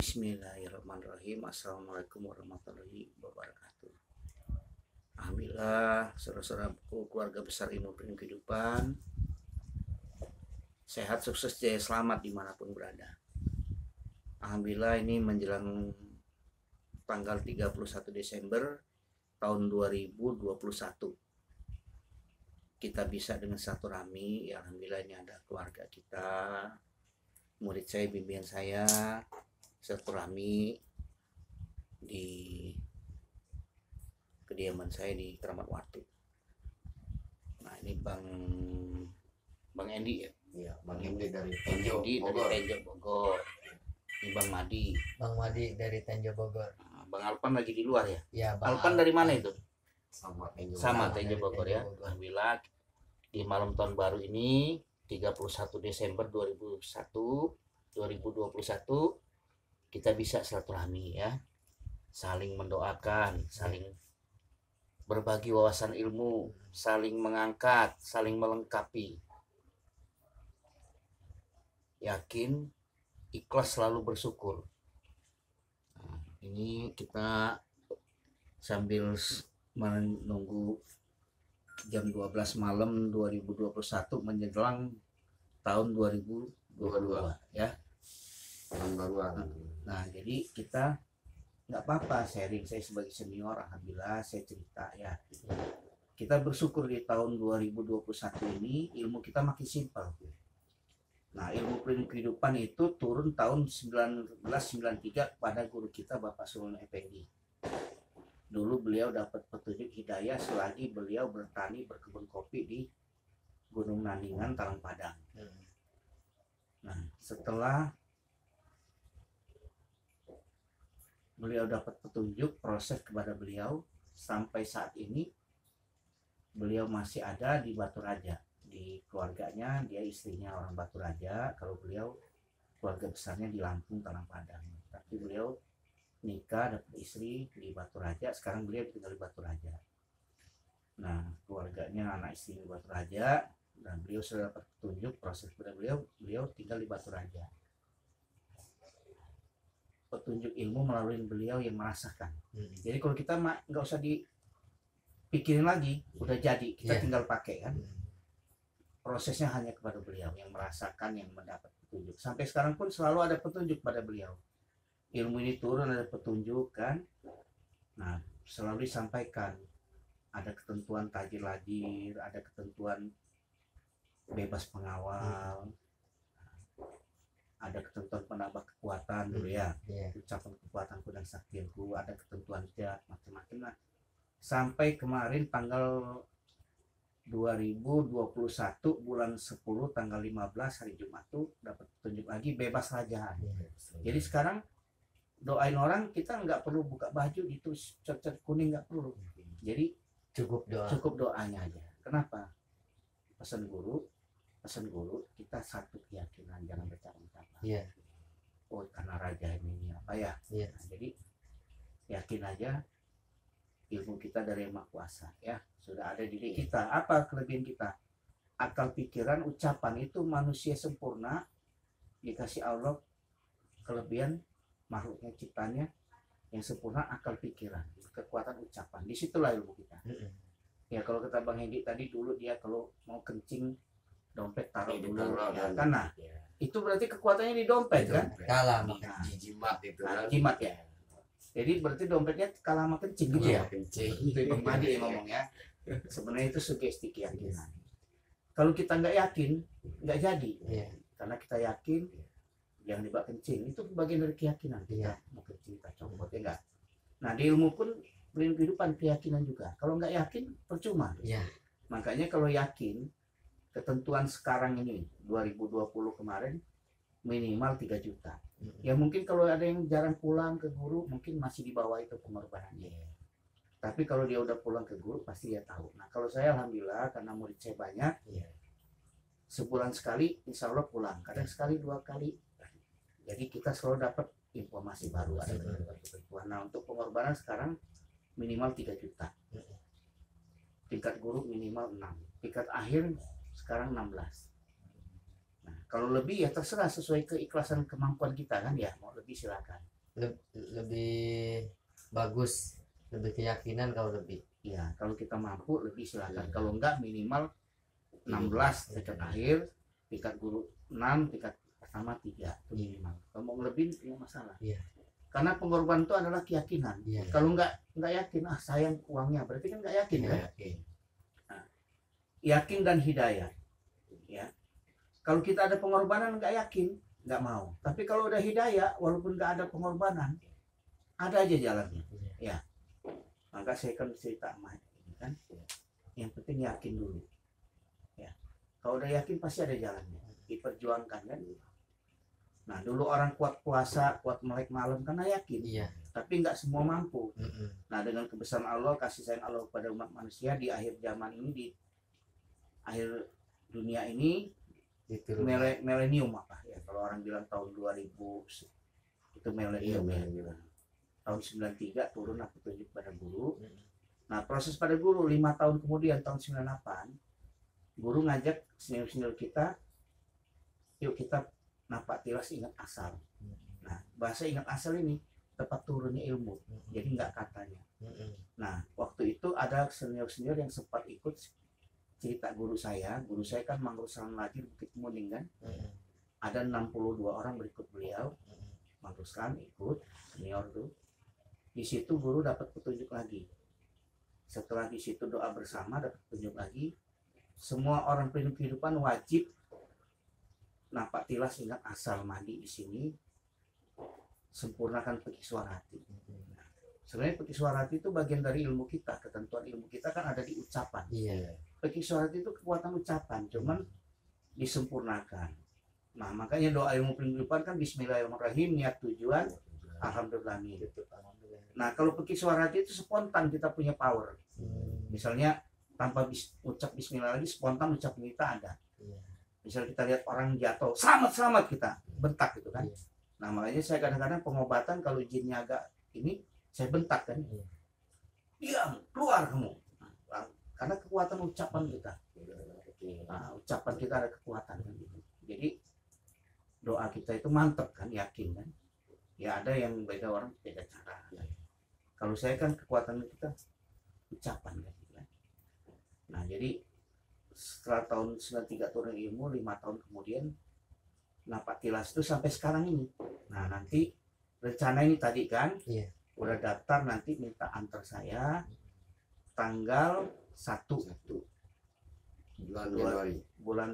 Bismillahirrahmanirrahim. Assalamualaikum warahmatullahi wabarakatuh. Alhamdulillah, saudara-saudaraku, keluarga besar Ilmu Penuh Kehidupan, sehat, sukses, jaya, selamat dimanapun berada. Alhamdulillah, ini menjelang tanggal 31 Desember tahun 2021. Kita bisa dengan satu rami, ya alhamdulillah ini ada keluarga kita, murid saya, bimbingan saya, silaturahmi di kediaman saya di Keramat Watu. Nah ini Bang Endi ya? Iya, Bang Endi dari Tenjo Bogor. Dari Tenjo Bogor. Ini Bang Madi dari Tenjo Bogor. Nah, Bang Alpan lagi di luar ya? Iya, Alpan dari mana itu? Sama Tenjo Bogor ya. Alhamdulillah di malam tahun baru ini 31 Desember 2021 kita bisa silaturahmi ya, saling mendoakan, saling berbagi wawasan ilmu, saling mengangkat, saling melengkapi. Yakin, ikhlas, selalu bersyukur. Nah, ini kita sambil menunggu jam 12 malam 2021 menjelang tahun 2022 ya. Tahun baruan. Nah, jadi kita nggak apa-apa sharing, saya sebagai senior, alhamdulillah saya cerita ya. Kita bersyukur di tahun 2021 ini ilmu kita makin simpel. Nah, ilmu penuh kehidupan itu turun tahun 1993 pada guru kita Bapak Sulaiman Effendi. Dulu beliau dapat petunjuk hidayah selagi beliau bertani berkebun kopi di Gunung Nandingan, Talang Padang. Nah, setelah beliau dapat petunjuk, proses kepada beliau sampai saat ini beliau masih ada di Batu Raja. Di keluarganya, dia istrinya orang Batu Raja, kalau beliau keluarga besarnya di Lampung, Talang Padang. Tapi beliau nikah, dapat istri di Batu Raja, sekarang beliau tinggal di Batu Raja. Nah, keluarganya, anak istri di Batu Raja, dan beliau sudah dapat petunjuk proses kepada beliau tinggal di Batu Raja. Petunjuk ilmu melalui beliau yang merasakan. Jadi kalau kita nggak usah dipikirin lagi, udah jadi, kita tinggal pakai kan. Prosesnya hanya kepada beliau yang merasakan, yang mendapat petunjuk. Sampai sekarang pun selalu ada petunjuk pada beliau. Ilmu ini turun, ada petunjuk kan. Nah, selalu disampaikan. Ada ketentuan tajir lajir, ada ketentuan bebas pengawal. Ada ketentuan penambah kekuatan dulu ya, ucapan kekuatanku dan saktiku, ada ketentuan zat macam-macam. Nah, sampai kemarin tanggal 2021 bulan 10 tanggal 15 hari Jumat tuh dapat petunjuk lagi bebas rajaan. Jadi sekarang doain orang, kita nggak perlu buka baju itu cat kuning, nggak perlu. Jadi cukup doanya aja. Kenapa? Pesan guru kita satu keyakinan, jangan bercakap-cakap. Oh, karena raja ini apa ya? Nah, jadi yakin aja ilmu kita dari Yang Maha Kuasa ya, sudah ada di diri kita. Apa kelebihan kita? Akal, pikiran, ucapan itu manusia sempurna dikasih Allah kelebihan, makhluknya ciptanya yang sempurna, akal, pikiran, kekuatan ucapan. Disitulah ilmu kita. Ya kalau kata Bang Hendi tadi, dulu dia kalau mau kencing dompet taruh dulu ya, karena itu berarti kekuatannya di dompet kan, dalam jimat itu kan, jimat ya. Jadi berarti dompetnya kalah sama kencing gitu ya. Itu Bang Madi yang ngomong ya. Sebenarnya itu sugesti keyakinan. Kalau kita nggak yakin, nggak jadi. Karena kita yakin yang dibawa kencing itu bagian dari keyakinan kita. Mau kencing kita copot ya enggak. Nah di ilmu pun kehidupan keyakinan juga. Kalau nggak yakin percuma. Makanya kalau yakin, ketentuan sekarang ini 2020 kemarin minimal 3 juta. Ya mungkin kalau ada yang jarang pulang ke guru mungkin masih di bawah itu pengorbanannya. Tapi kalau dia udah pulang ke guru pasti dia tahu. Nah kalau saya alhamdulillah karena murid saya banyak, sebulan sekali insya Allah pulang. Kadang sekali 2 kali. Jadi kita selalu dapat informasi baru, ada ketentuan. Nah untuk pengorbanan sekarang minimal 3 juta. Tingkat guru minimal 6. Tingkat akhir sekarang 16. Nah, kalau lebih ya terserah sesuai keikhlasan kemampuan kita kan ya, mau lebih silakan. lebih bagus, lebih keyakinan kalau lebih. Ya, kalau kita mampu lebih silakan. Kalau enggak minimal 16 tingkat akhir, tingkat guru 6, tingkat pertama 3 itu minimal. Kalau mau lebih nggak masalah. Iya. Karena pengorbanan itu adalah keyakinan. Iya. Kalau enggak yakin, sayang uangnya, berarti kan enggak yakin kan? Yakin. Nah, yakin dan hidayah. Ya. Kalau kita ada pengorbanan enggak yakin, enggak mau. Tapi kalau udah hidayah, walaupun enggak ada pengorbanan, ada aja jalannya. Ya. Maka saya kan cerita kan. Yang penting yakin dulu. Ya. Kalau udah yakin pasti ada jalannya. Diperjuangkan kan. Nah, dulu orang kuat puasa, kuat melek malam karena yakin. Iya. Tapi nggak semua mampu. Nah, dengan kebesaran Allah, kasih sayang Allah kepada umat manusia di akhir zaman ini, di akhir dunia ini, milenium apa ya? Kalau orang bilang tahun 2000 itu milenium ya. Tahun 93 turun petunjuk pada guru. Nah, proses pada guru 5 tahun kemudian tahun 98, guru ngajak senior-senior kita, yuk kita napak tilas ingat asal. Nah, bahasa ingat asal ini tempat turunnya ilmu, jadi nggak katanya. Nah, waktu itu ada senior-senior yang sempat ikut cerita guru saya kan Mangruslan lagi Bukit Muning kan. Ada 62 orang berikut beliau, Mangruslan ikut senior tuh. Di situ guru dapat petunjuk lagi. Setelah di situ doa bersama dapat petunjuk lagi. Semua orang penuh kehidupan wajib napak tilas ingat asal mandi di sini, sempurnakan pekisuar hati. Nah, sebenarnya pekisuar hati itu bagian dari ilmu kita, ketentuan ilmu kita kan ada di ucapan. Iya. Pekisuar hati itu kekuatan ucapan, cuman disempurnakan. Nah, makanya doa ilmu kehidupan kan Bismillahirrahmanirrahim, niat tujuan, Alhamdulillah. Nah, kalau pekisuar hati itu spontan, kita punya power. Misalnya tanpa ucap Bismillah lagi, spontan ucap kita ada. Misal kita lihat orang jatuh, selamat kita bentak gitu kan. Nah, makanya saya kadang-kadang pengobatan kalau jinnya agak ini, saya bentak kan. Diam, keluar kamu. Nah, karena kekuatan ucapan kita. Nah, ucapan kita ada kekuatan kan gitu. Jadi doa kita itu mantap kan, yakin kan. Ya ada yang beda orang beda cara. Kalau saya kan kekuatan kita ucapan kan gitu kan. Nah, jadi setelah tahun 93 turun ilmu, 5 tahun kemudian napak tilas itu sampai sekarang ini. Nah, nanti rencana ini tadi kan udah daftar, nanti minta antar saya tanggal 1 bulan Januari, bulan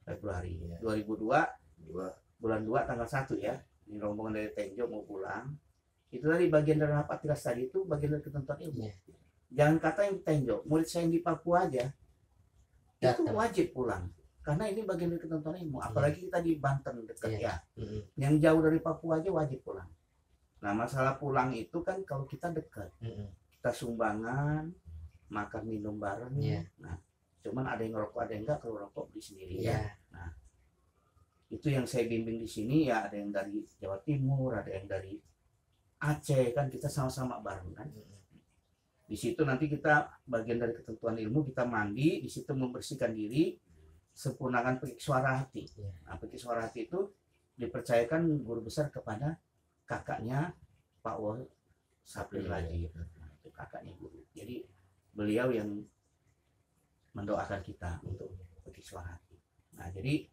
Februari 2002 bulan 2 tanggal 1 ya. Ini rombongan dari Tenjo mau pulang. Itu tadi bagian dari napak tilas tadi, itu bagian dari ketentuan ilmu. Jangan kata yang Tenjo, murid saya yang di Papua aja itu wajib pulang karena ini bagian dari ketentuan ilmu. Apalagi kita di Banten dekat ya. Yang jauh dari Papua aja wajib pulang. Nah, masalah pulang itu kan kalau kita dekat, kita sumbangan, makan minum bareng. Nah, cuman ada yang ngerokok, ada yang enggak. Kalau rokok beli sendiri ya. Nah, itu yang saya bimbing di sini ya, ada yang dari Jawa Timur, ada yang dari Aceh kan, kita sama-sama bareng kan. Di situ nanti kita bagian dari ketentuan ilmu, kita mandi, di situ membersihkan diri, sempurnakan pekisuara hati. Nah, pekisuara hati itu dipercayakan guru besar kepada kakaknya Pak Wol Sapri lagi. Nah, itu kakaknya guru. Jadi beliau yang mendoakan kita untuk pekisuara hati. Nah, jadi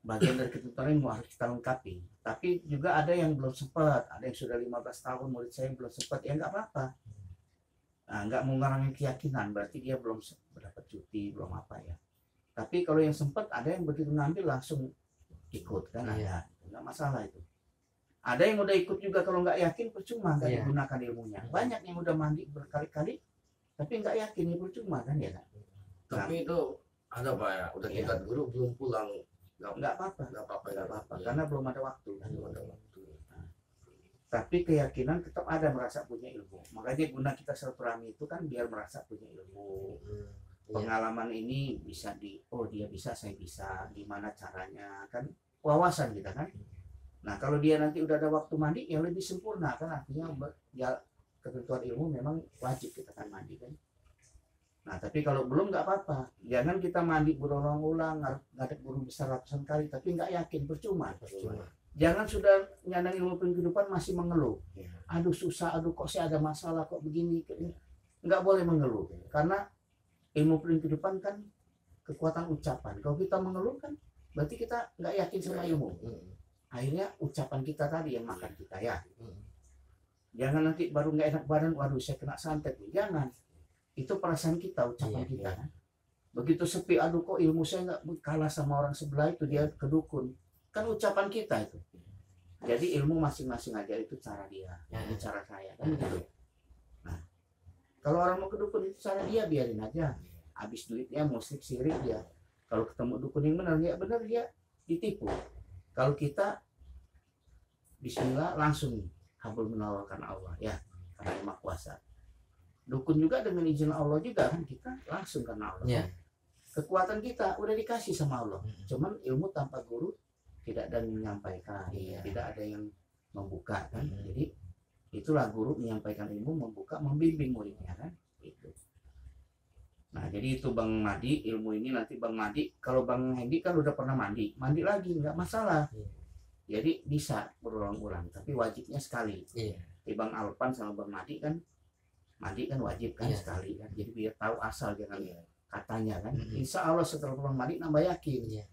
bagian dari ketentuan ilmu harus kita lengkapi. Tapi juga ada yang belum sempat, ada yang sudah 15 tahun murid saya yang belum sempat, ya nggak apa-apa. Nah, nggak mengurangi keyakinan, berarti dia belum berdapat cuti, belum apa ya. Tapi kalau yang sempat, ada yang begitu ngambil langsung ikut kan, ada, nggak masalah itu. Ada yang udah ikut juga, kalau nggak yakin percuma, nggak digunakan ilmunya. Banyak yang udah mandi berkali-kali, tapi nggak yakin, ya percuma kan ya. Tapi itu ada Pak ya, udah tingkat guru belum pulang. Nggak apa-apa, karena belum ada waktu kan. Nah, tapi keyakinan tetap ada, merasa punya ilmu. Makanya guna kita silaturahmi itu kan biar merasa punya ilmu. Pengalaman ini bisa dia bisa, saya bisa, gimana caranya kan, wawasan kita kan. Nah, kalau dia nanti udah ada waktu mandi ya lebih sempurna kan, artinya ya ketentuan ilmu memang wajib kita kan mandi kan. Nah, tapi kalau belum nggak apa-apa. Jangan kita mandi berulang-ulang, ngadep guru besar ratusan kali, tapi nggak yakin, percuma. Jangan sudah nyandang ilmu kehidupan masih mengeluh. Iya. Aduh susah, aduh kok saya ada masalah, kok begini. Nggak boleh mengeluh. Karena ilmu kehidupan kan kekuatan ucapan. Kalau kita mengeluh kan berarti kita nggak yakin sama ilmu. Akhirnya ucapan kita tadi yang makan kita ya. Jangan nanti baru nggak enak badan, waduh saya kena santet. Jangan. Itu perasaan kita, ucapan Iya, kita iya. kan. Begitu sepi, aduh kok ilmu saya nggak kalah sama orang sebelah itu, dia kedukun. Kan ucapan kita itu. Jadi ilmu masing-masing aja itu cara dia, ini cara saya kan gitu. Nah, kalau orang mau kedukun itu cara dia, biarin aja. Habis duitnya musrik sirik dia. Kalau ketemu dukun yang benar, ya benar dia ditipu. Kalau kita Bismillah langsung habul menawarkan Allah ya, karena yang Maha Kuasa. Dukun juga dengan izin Allah juga kan, kita langsung karena Allah. Iya. Kekuatan kita udah dikasih sama Allah. Cuman ilmu tanpa guru tidak ada yang menyampaikan, Iya. tidak ada yang membuka kan. Jadi itulah guru menyampaikan ilmu, membuka, membimbing muridnya kan. Itu. Nah jadi itu Bang Madi, ilmu ini nanti Bang Madi, kalau Bang Hendi kan udah pernah mandi lagi nggak masalah. Iya. Jadi bisa berulang-ulang, tapi wajibnya sekali. Iya. Di Bang Alpan sama Bang Madi kan wajib kan Iya. sekali kan. Jadi biar tahu asal jangan Iya. katanya kan. Insya Allah setelah Bang Madi nambah yakin. Iya.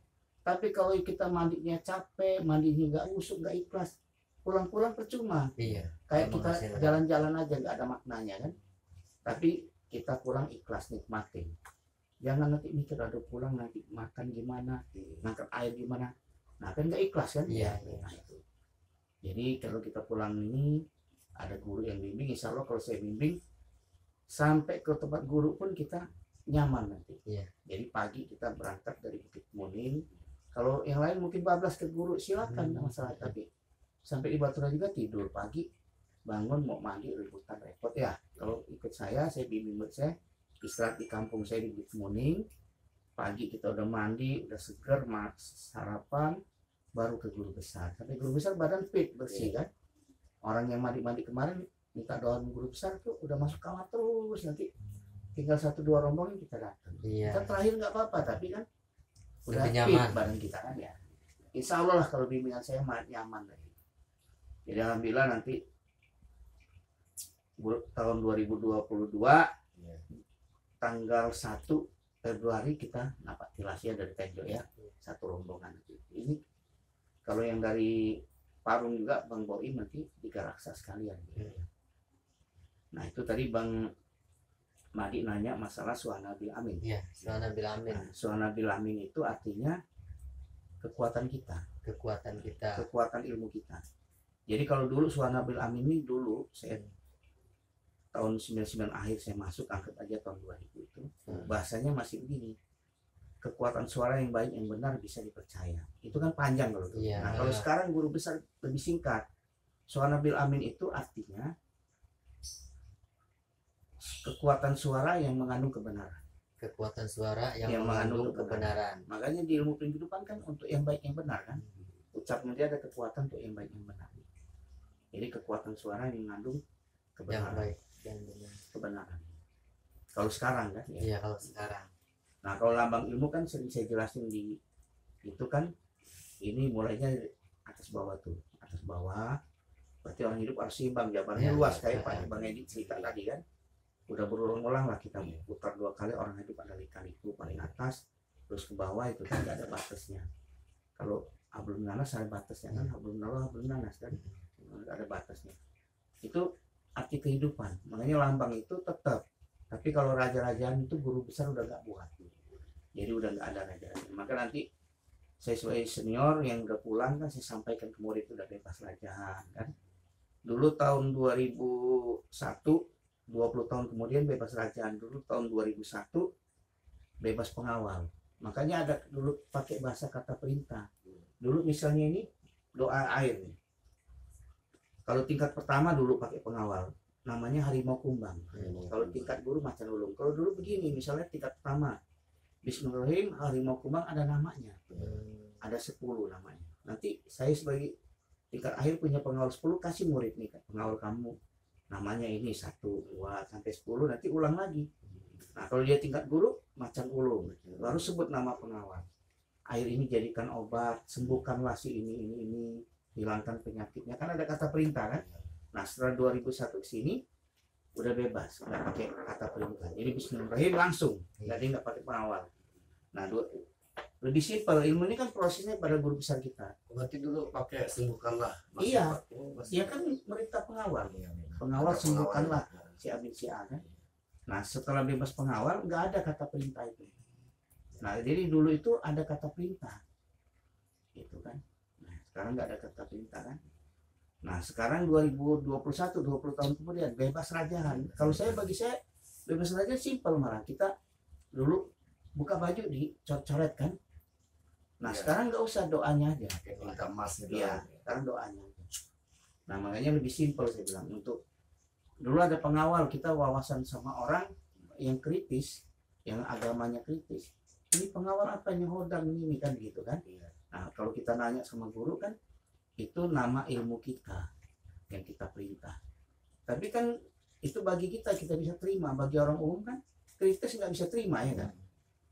Tapi kalau kita mandinya capek, mandinya nggak usuk, nggak ikhlas, pulang-pulang percuma. Iya. Kayak Emang kita hasilnya. jalan-jalan aja nggak ada maknanya kan. Tapi kita kurang ikhlas nikmatin. Jangan nanti mikir aduh pulang nanti makan gimana, ngangkat air gimana. Nah kan nggak ikhlas kan? Iya. Nah, itu. Jadi kalau kita pulang ini ada guru yang bimbing, insya Allah kalau saya bimbing sampai ke tempat guru pun kita nyaman nanti. Iya. Jadi pagi kita berangkat dari Bukit Muning. Kalau yang lain mungkin bablas ke guru silakan, nggak masalah. Tapi sampai di Batura juga tidur pagi, bangun mau mandi ributan repot ya. Kalau ikut saya bimbing murid saya istirahat di kampung saya di Bukit Muning. Pagi kita udah mandi, udah seger, sarapan, baru ke guru besar. Sampai guru besar badan fit, bersih kan. Orang yang mandi kemarin minta doa guru besar tuh udah masuk kamar terus, nanti tinggal 1-2 rombongan kita datang. Iya. Kita terakhir nggak apa-apa, tapi kan udah Lebih fit nyaman. badan kita kan ya. Insya Allah lah kalau bimbingan saya nyaman lagi. Jadi alhamdulillah nanti tahun 2022 Iya. tanggal 1 Februari kita dapat tilasnya dari Tenjo ya, satu rombongan. Ini kalau yang dari Parung juga Bang Boim nanti 3 raksa sekalian. Nah itu tadi Bang Madi nanya masalah Suhana bil Amin. Iya. Suhana bil Amin. Nah, Suhana bil Amin itu artinya kekuatan kita, Kekuatan kita. kekuatan ilmu kita. Jadi kalau dulu Suhana bil Amin ini dulu saya tahun 99 akhir saya masuk, angkat aja tahun 2000 itu bahasanya masih begini, kekuatan suara yang baik yang benar bisa dipercaya. Itu kan panjang kalau dulu. Iya. Nah kalau sekarang guru besar lebih singkat. Suhana bil Amin itu artinya kekuatan suara yang mengandung kebenaran. Kekuatan suara yang Yang mengandung mengandung kebenaran. Makanya di ilmu kehidupan kan untuk yang baik yang benar kan. Ucapnya dia ada kekuatan untuk yang baik yang benar. Jadi kekuatan suara yang mengandung Yang kebenaran. baik dan benar. Kebenaran. Kalau sekarang kan ya. Iya, kalau sekarang. Nah kalau lambang ilmu kan sering saya jelasin di itu kan, ini mulainya atas bawah tuh, atas bawah. Berarti orang hidup harus seimbang, jawabannya Ya, luas ya, kayak ya. Pak Bang Edi cerita tadi kan. Udah berulang-ulang lah kita putar 2 kali, orang hidup ada lika-liku paling atas, terus ke bawah itu kan nggak ada batasnya. Kalau hablum nanas ada batasnya kan, hablum nanas kan, nggak ada batasnya. Itu arti kehidupan, makanya lambang itu tetap. Tapi kalau raja-rajaan itu guru besar udah nggak buat, jadi udah nggak ada raja-rajaan. Maka nanti saya sebagai senior yang udah pulang kan saya sampaikan ke murid udah bebas rajaan kan. Dulu tahun 2001, 20 tahun kemudian bebas rajaan. Dulu tahun 2001 bebas pengawal. Makanya ada dulu pakai bahasa kata perintah. Dulu misalnya ini doa air nih. Kalau tingkat pertama dulu pakai pengawal, namanya harimau kumbang. Kalau tingkat guru macan ulung. Kalau dulu begini, misalnya tingkat pertama, Bismillahirrahmanirrahim, harimau kumbang ada namanya, ada 10 namanya. Nanti saya sebagai tingkat akhir punya pengawal 10, kasih murid nih, pengawal kamu namanya ini 1, 2 sampai 10, nanti ulang lagi. Nah kalau dia tingkat guru macan ulung, baru sebut nama pengawal. Air ini jadikan obat, sembuhkanlah si ini. hilangkan penyakitnya, kan ada kata perintah kan. Nah setelah 2001 ke sini udah bebas, nggak pakai kata perintah. Jadi bismillahirrahmanirrahim langsung, jadi nggak pakai pengawal. Nah lebih simpel, ilmu ini kan prosesnya pada guru besar kita. Berarti dulu pakai sembuhkanlah. Iya, dia kan merintah pengawal. Pengawal sembuhkanlah si A bin si A kan. Nah setelah bebas pengawal nggak ada kata perintah itu. Nah jadi dulu itu ada kata perintah, gitu kan. Nah sekarang nggak ada kata perintah kan. Nah sekarang 2021, 20 tahun kemudian bebas rajahan. Kalau bagi saya bebas rajahan simpel, malah kita dulu buka baju dicoret-coret kan. Nah sekarang nggak usah, doanya aja. Minta emas gitu. Iya, sekarang doanya aja. Nah makanya lebih simpel saya bilang. Untuk dulu ada pengawal, kita wawasan sama orang yang kritis, yang agamanya kritis. Ini pengawal apa yang hodang ini kan gitu kan. Nah kalau kita nanya sama guru kan, itu nama ilmu kita yang kita perintah. Tapi kan itu bagi kita bisa terima, bagi orang umum kan kritis nggak bisa terima ya kan.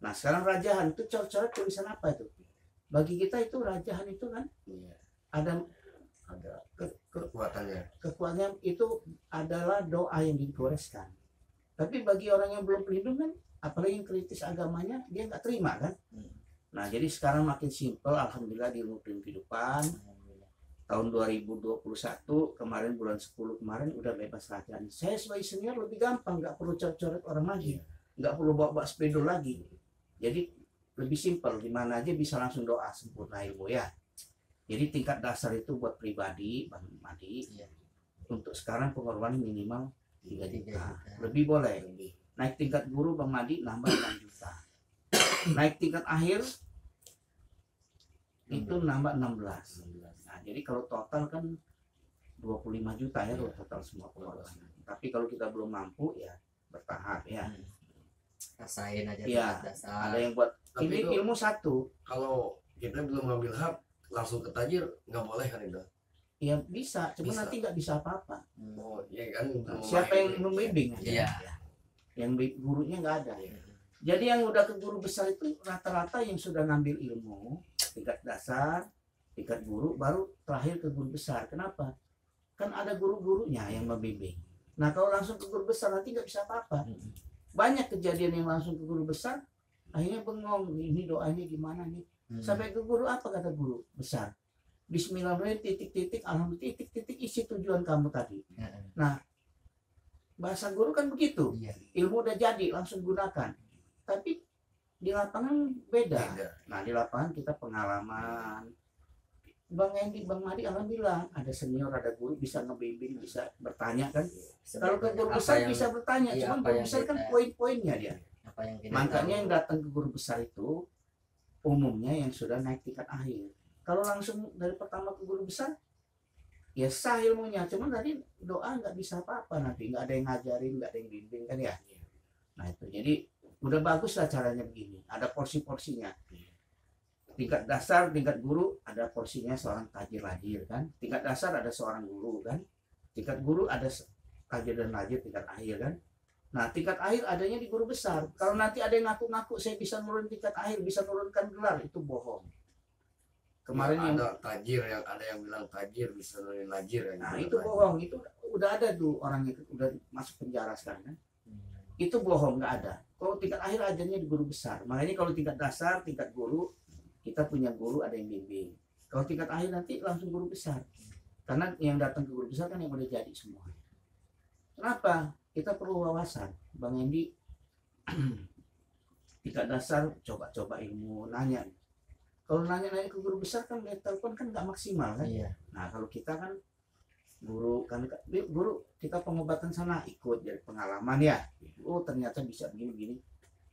Nah sekarang rajahan itu coret-coret tulisan apa itu? Bagi kita itu rajahan itu kan ada kekuatannya itu adalah doa yang digoreskan. Tapi bagi orang yang belum pelindung kan, apalagi yang kritis agamanya, dia nggak terima kan. Nah jadi sekarang makin simpel, alhamdulillah, di ilmu kehidupan. Tahun 2021 kemarin bulan 10 kemarin udah bebas rajahan. Saya sebagai senior lebih gampang, nggak perlu coret-coret orang lagi, nggak perlu bawa spidol lagi. Jadi lebih simpel, di mana aja bisa langsung doa sempurna ilmu ya. Jadi tingkat dasar itu buat pribadi Bang Madi, untuk sekarang pengorbanan minimal 3 juta. Lebih boleh. Naik tingkat guru Bang Madi nambah 6 juta. Naik tingkat akhir itu nambah 16. Nah, jadi kalau total kan 25 juta ya total semua pengorbanan. Tapi kalau kita belum mampu ya bertahap ya. Rasain aja Ya, dasar. ada yang buat Tapi ini itu, ilmu satu. kalau kita belum ngambil hak langsung ke tajir nggak boleh kan itu? Ya bisa, cuma Bisa. nanti nggak bisa apa-apa. Oh iya kan. Nah, siapa yang membimbing? Iya. Yang gurunya nggak ada. Jadi yang udah ke guru besar itu rata-rata yang sudah ngambil ilmu tingkat dasar, tingkat guru, baru terakhir ke guru besar. Kenapa? Kan ada guru-gurunya yang membimbing. Nah kalau langsung ke guru besar nanti nggak bisa apa-apa. Banyak kejadian yang langsung ke guru besar, akhirnya bengong, ini doanya gimana nih? Sampai ke guru, apa kata guru besar? Bismillahirrahmanirrahim, titik-titik, alhamdulillah, titik-titik, isi tujuan kamu tadi. Nah, bahasa guru kan begitu. Ilmu udah jadi, langsung gunakan. Tapi di lapangan beda. Nah, di lapangan kita pengalaman. Bang Endi, Bang Madi, alhamdulillah ada senior, ada guru bisa ngebimbing, bisa bertanya kan. Kalau ke guru besar bisa bertanya, cuma guru besar kan poin-poinnya dia. Makanya yang datang ke guru besar itu umumnya yang sudah naik tingkat akhir. Kalau langsung dari pertama ke guru besar, ya sah ilmunya, cuman tadi doa nggak bisa apa-apa, nanti nggak ada yang ngajarin, nggak ada yang bimbing kan ya. Nah itu jadi udah bagus lah caranya begini, ada porsi-porsinya. Tingkat dasar, tingkat guru ada porsinya seorang tajir lajir kan. Tingkat dasar ada seorang guru kan. Tingkat guru ada tajir dan lajir tingkat akhir kan. Nah tingkat akhir adanya di guru besar. Kalau nanti ada yang ngaku-ngaku saya bisa nurun tingkat akhir, bisa nurunkan gelar, itu bohong. Kemarin ya, yang ada tajir, yang ada yang bilang tajir bisa nurunin lajir. nah itu bohong, itu udah ada tuh orang itu udah masuk penjara sekarang kan. Itu bohong, nggak ada. Kalau tingkat akhir adanya di guru besar. Makanya kalau tingkat dasar, tingkat guru, kita punya guru ada yang bimbing. Kalau tingkat akhir nanti langsung guru besar. Karena yang datang ke guru besar kan yang udah jadi semua. Kenapa? Kita perlu wawasan. Bang Endi tingkat dasar coba-coba ilmu, nanya. Kalau nanya-nanya ke guru besar kan dari telepon kan nggak maksimal kan. Nah kalau kita kan guru kita pengobatan sana ikut dari pengalaman ya. Oh ternyata bisa begini-begini.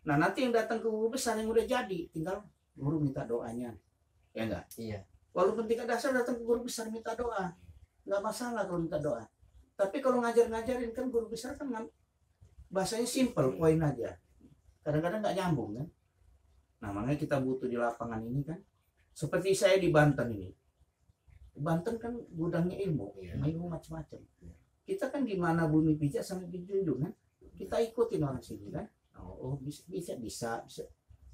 Nah nanti yang datang ke guru besar yang udah jadi tinggal guru minta doanya, ya enggak? Iya. Walaupun tingkat dasar datang ke guru besar minta doa, nggak masalah kalau minta doa. Tapi kalau ngajarin kan guru besar kan bahasanya simple, poin aja. Kadang-kadang nggak nyambung kan. Nah makanya kita butuh di lapangan ini kan. Seperti saya di Banten ini. Banten kan gudangnya ilmu, ilmu macam-macam. Kita kan di mana bumi pijak sampai dijunjung kan. Kita ikutin orang sini kan. Oh bisa.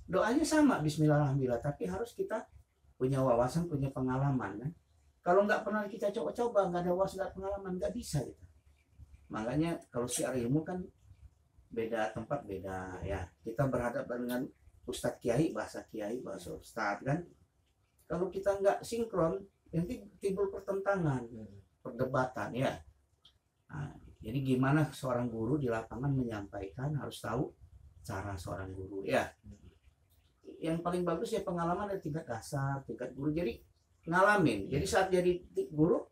Doanya sama Bismillahirrahmanirrahim, tapi harus kita punya wawasan, punya pengalaman kan. Kalau nggak pernah kita coba-coba, nggak ada wawasan, nggak pengalaman, nggak bisa gitu. Makanya kalau siar ilmu kan beda tempat, beda ya. Kita berhadapan dengan ustadz kiai, bahasa ustadz kan. Kalau kita nggak sinkron, nanti timbul pertentangan, perdebatan ya. Nah, jadi gimana seorang guru di lapangan menyampaikan, harus tahu cara seorang guru ya. Yang paling bagus ya pengalaman dari tingkat dasar, tingkat guru. Jadi ngalamin. Jadi saat jadi guru,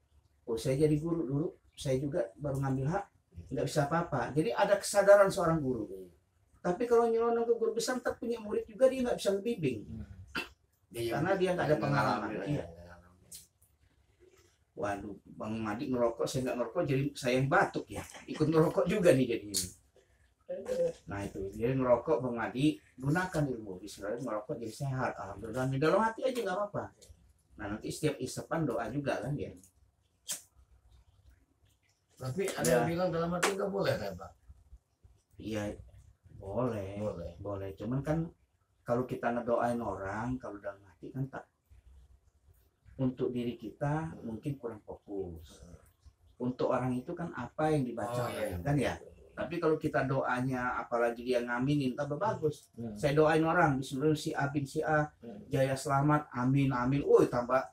oh saya jadi guru dulu, saya juga baru ngambil hak, nggak bisa apa-apa. Jadi ada kesadaran seorang guru. Tapi kalau nyelonong ke guru besar, tak punya murid juga, dia nggak bisa membimbing. Karena dia nggak ada pengalaman. Iya. Waduh, Bang Madi ngerokok, saya nggak ngerokok, jadi saya yang batuk ya. Ikut ngerokok juga nih jadi ini. Nah itu, dia ngerokok Bang Madi, gunakan ilmu. Bismillah, ngerokok jadi sehat. Alhamdulillah, di dalam hati aja nggak apa-apa. Nah nanti setiap isepan doa juga kan ya. Tapi ada yang bilang dalam hati nggak boleh kan Pak? Iya boleh. Cuman kan kalau kita ngedoain orang, kalau dalam hati kan tak, untuk diri kita mungkin kurang fokus. Untuk orang itu kan apa yang dibaca kan ya. Tapi kalau kita doanya, apalagi dia ngaminin, tambah bagus. Saya doain orang, bismillah si A bin si A, jaya selamat, amin. Tambah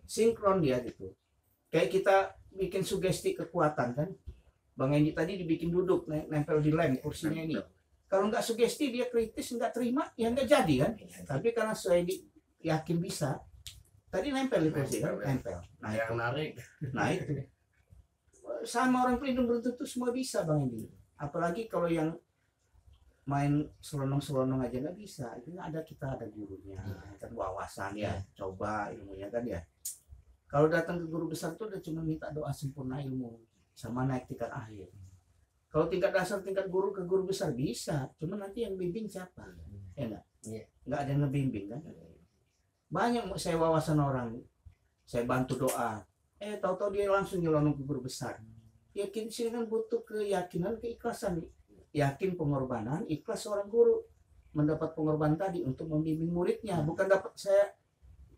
sinkron dia gitu. Kayak kita bikin sugesti kekuatan kan. Bang Endi tadi dibikin duduk, nempel di lem kursinya ini. Kalau nggak sugesti, dia kritis, nggak terima, ya nggak jadi kan. Tapi karena saya yakin bisa, tadi nempel di kursi kan, nempel. Nah yang narik. Nah itu. Sama orang pelindung belum tentu semua bisa Bang Endi. Apalagi kalau yang main selonong-selonong aja nggak bisa. Itu kita ada gurunya, kan wawasan ya, coba ilmunya kan ya. Kalau datang ke guru besar tuh udah cuma minta doa sempurna ilmu sama naik tingkat akhir. Kalau tingkat dasar, tingkat guru ke guru besar bisa, cuma nanti yang bimbing siapa? Ya enggak? Nggak ada yang ngebimbing kan? Banyak saya wawasan orang, saya bantu doa, tahu-tahu dia langsung nyelonong ke guru besar. Yakin sini kan butuh keyakinan, keikhlasan, yakin pengorbanan, ikhlas seorang guru mendapat pengorbanan tadi untuk membimbing muridnya. Bukan saya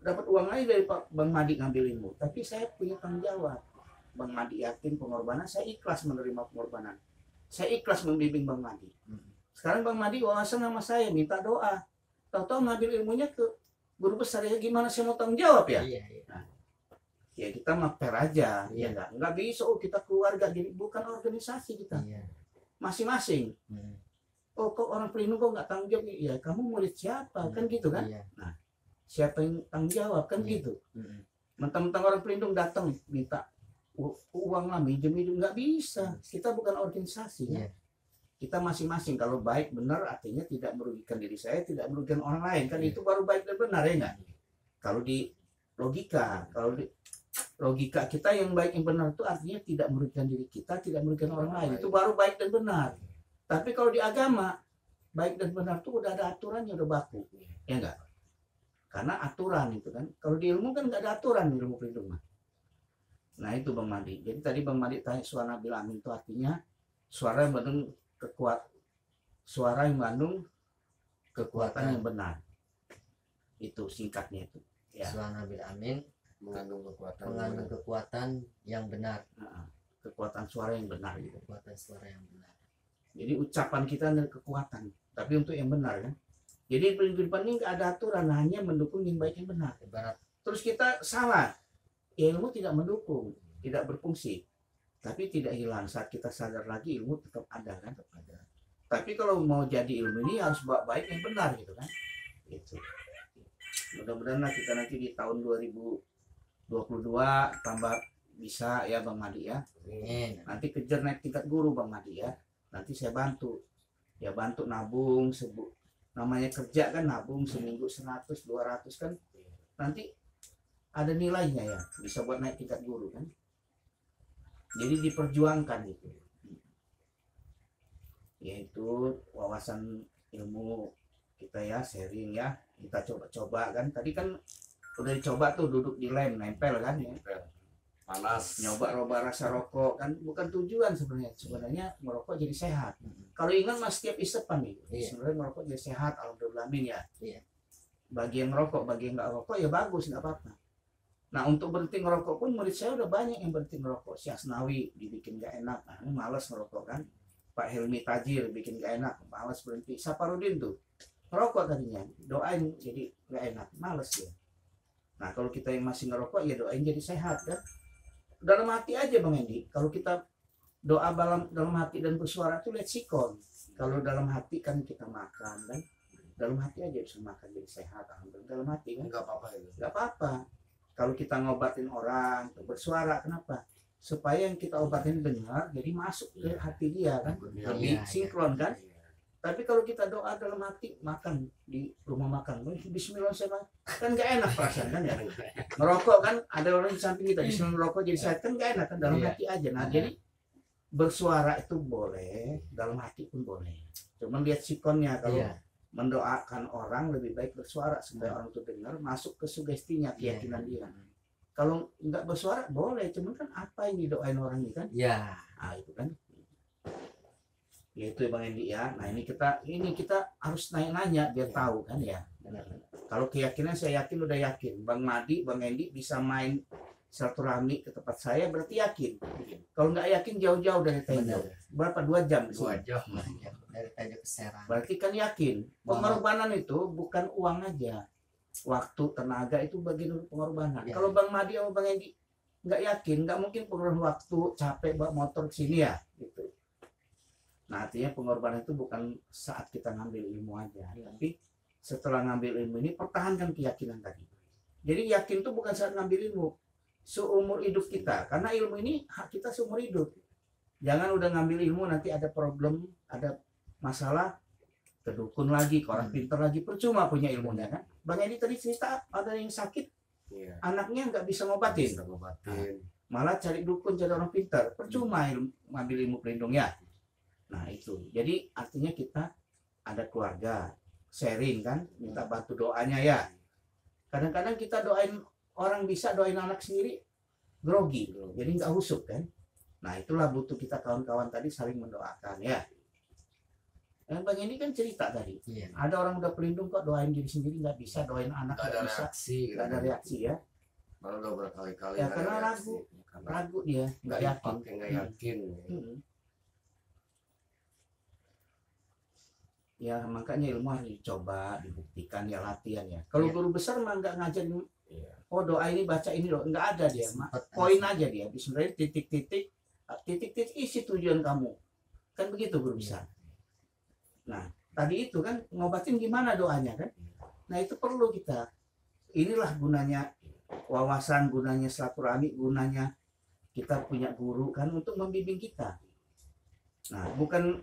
dapat uang aja dari Pak Bang Madi ngambil ilmu, tapi saya punya tanggung jawab. Bang Madi yakin pengorbanan, saya ikhlas menerima pengorbanan, saya ikhlas membimbing Bang Madi. Sekarang Bang Madi wawasan sama saya, minta doa, tahu-tahu ngambil ilmunya ke guru besar, ya gimana saya mau tanggung jawab ya? Nah, ya kita mah fair aja, ya nggak bisa. Kita keluarga, jadi bukan organisasi kita, masing-masing. Kok orang pelindung kok nggak tanggung jawab? Ya kamu murid siapa kan gitu kan? Nah siapa yang tanggung jawab kan gitu? Mentang-mentang orang pelindung datang minta uang lah, minjem nggak bisa. Kita bukan organisasi ya. Kita masing-masing, kalau baik benar artinya tidak merugikan diri saya, tidak merugikan orang lain kan, itu baru baik dan benar ya nggak? Kalau di logika, logika kita yang baik yang benar itu artinya tidak merugikan diri kita, tidak merugikan orang lain, itu baru baik dan benar. Tapi kalau di agama, baik dan benar itu udah ada aturannya, udah baku ya enggak? Karena aturan itu kan. Kalau di ilmu kan nggak ada aturan, ilmu pelindung. Nah itu Bang Madi. Jadi tadi Bang Madi tanya suara bil amin itu artinya suara yang mengandung kekuatan yang benar. Itu singkatnya itu. Ya. Suara bil amin Mengandung kekuatan yang benar. Kekuatan suara yang benar gitu. Kekuatan suara yang benar. Jadi ucapan kita ada kekuatan, tapi untuk yang benar kan. Jadi pelindung ini nggak ada aturan, hanya mendukung yang baik yang benar. Terus kita salah, ilmu tidak mendukung, tidak berfungsi, tapi tidak hilang. Saat kita sadar lagi, ilmu tetap ada kan, tetap ada. Tapi kalau mau jadi ilmu ini harus baik yang benar gitu kan. Itu. Mudah-mudahan kita nanti di tahun 2022 tambah bisa ya Bang Madi ya. Nanti kejar naik tingkat guru Bang Madi ya. Nanti saya bantu. Ya bantu nabung, namanya kerja kan, nabung seminggu 100 200 kan. Nanti ada nilainya ya, bisa buat naik tingkat guru kan. Jadi diperjuangkan gitu. Yaitu wawasan ilmu kita ya, sharing ya. Kita coba-coba kan. Tadi kan udah dicoba tuh duduk di lem, nempel kan ya. Panas. Nyoba rasa rokok kan, bukan tujuan sebenarnya merokok jadi sehat. Kalau ingat mas setiap isepan nih, sebenarnya merokok jadi sehat, alhamdulillah ya. Bagi yang merokok, bagi yang nggak rokok ya bagus, nggak apa-apa. Nah untuk berhenti ngerokok pun murid saya udah banyak yang berhenti ngerokok. Si Asnawi dibikin gak enak, nah, ini malas ngerokok kan. Pak Helmi Tajir bikin gak enak, malas berhenti. Saparudin tuh ngerokok tadinya, doain jadi gak enak, males ya. Nah kalau kita yang masih ngerokok ya doain jadi sehat kan. Dalam hati aja Bang Endi, kalau kita doa dalam hati dan bersuara tuh lihat sikon. Kalau dalam hati kan kita makan kan, dalam hati aja bisa makan jadi sehat, alhamdulillah dalam hati kan. Enggak apa-apa itu. Nggak apa-apa. Kalau kita ngobatin orang tuh bersuara, kenapa? Supaya yang kita obatin dengar, jadi masuk ke hati dia kan, lebih Iya, sinkron kan. Tapi kalau kita doa dalam hati, makan di rumah makan, Bismillah saya makan, kan nggak enak perasaan kan ya. Merokok kan ada orang di samping kita, Bismillah merokok jadi sehat kan nggak enak kan, dalam Iya. hati aja. Nah jadi bersuara itu boleh, dalam hati pun boleh. Cuman lihat sikonnya, kalau Iya. mendoakan orang lebih baik bersuara supaya orang itu dengar, masuk ke sugestinya, keyakinan dia. Kalau nggak bersuara boleh, cuman kan apa yang didoain orang ini kan? Ya. Ah itu kan. Ya itu Bang Endi ya. Nah ini kita harus nanya biar tahu kan ya. Benar. Kalau keyakinan saya yakin udah yakin. Bang Madi, Bang Endi bisa main silaturahmi ke tempat saya berarti yakin. Kalau nggak yakin jauh-jauh dari Tejo. Benar. Berapa 2 jam ke 2 sini? jam. Dari Tanjung ke Serang. Berarti kan yakin. Pengorbanan itu bukan uang aja. Waktu, tenaga itu bagian dari pengorbanan. Ya. Kalau Bang Madi sama Bang Endi nggak yakin, nggak mungkin pengorbanan waktu, capek bawa motor ke sini ya, gitu. Nah, artinya pengorbanan itu bukan saat kita ngambil ilmu aja, tapi setelah ngambil ilmu ini pertahankan keyakinan tadi. Jadi yakin itu bukan saat ngambil ilmu, seumur hidup kita, karena ilmu ini hak kita seumur hidup. Jangan udah ngambil ilmu nanti ada problem, ada masalah, ke dukun lagi, ke orang pintar lagi, percuma punya ilmunya kan. Bang Edi tadi cerita ada yang sakit, Iya. anaknya nggak bisa ngobatin, Bisa ngobatin. malah cari dukun, cari orang pintar, percuma ngambil ilmu pelindung ya. Nah itu, jadi artinya kita ada keluarga, sharing kan, minta bantu doanya ya. Kadang-kadang kita doain orang bisa, doain anak sendiri grogi, jadi nggak husuk kan. Nah itulah butuh kita kawan-kawan tadi saling mendoakan ya. Dan Bang ini kan cerita tadi, Iya. ada orang udah pelindung kok doain diri sendiri nggak bisa, doain anak Nggak ada nggak bisa, reaksi. nggak ada reaksi ya. Malah udah berkali-kali. Ya, nggak ada karena reaksi. ragu. Karena Ragu dia, nggak yakin. Nggak yakin. Hmm. Ya makanya ilmu harus dicoba, dibuktikan ya, latihan ya. Kalau Iya. guru besar mah nggak ngajarin, Iya. oh doa ini baca ini loh, nggak ada dia, Sempet. poin aja dia. Sebenarnya titik-titik isi tujuan kamu, kan begitu guru besar. Nah tadi itu kan ngobatin gimana doanya kan. Nah itu perlu kita. Inilah gunanya wawasan, gunanya silaturahmi, gunanya kita punya guru kan untuk membimbing kita. Nah bukan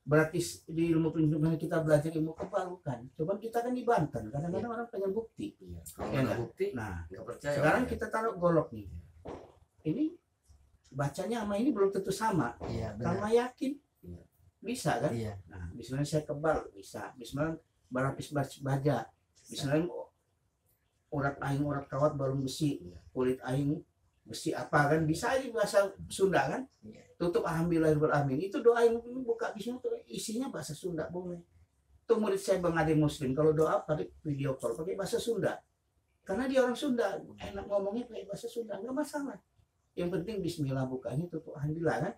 berarti di ilmu pendidikan kita belajar ilmu kebal, bukan. Coba kita kan di Banten, kadang-kadang orang pengen bukti. Iya. Kalau Ya nggak ada nggak? bukti, Nah nggak percaya. sekarang orang. kita taruh golok nih. Ini bacanya sama ini belum tentu sama. Iya, benar. Karena yakin Iya. bisa kan? Iya. Nah, bismillah saya kebal bisa. Bismillah berapis baja. Bismillah urat aing urat kawat balung besi, kulit aing besi apa kan bisa aja bahasa Sunda kan? Iya. Tutup alhamdulillahirobbilalamin. Itu doa yang buka bismillah tuh isinya bahasa Sunda boleh. Tuh murid saya Bang Ade Muslim kalau doa pakai video call pakai bahasa Sunda. Karena dia orang Sunda, enak ngomongnya pakai bahasa Sunda, nggak masalah. Yang penting bismillah bukanya tutup alhamdulillah kan?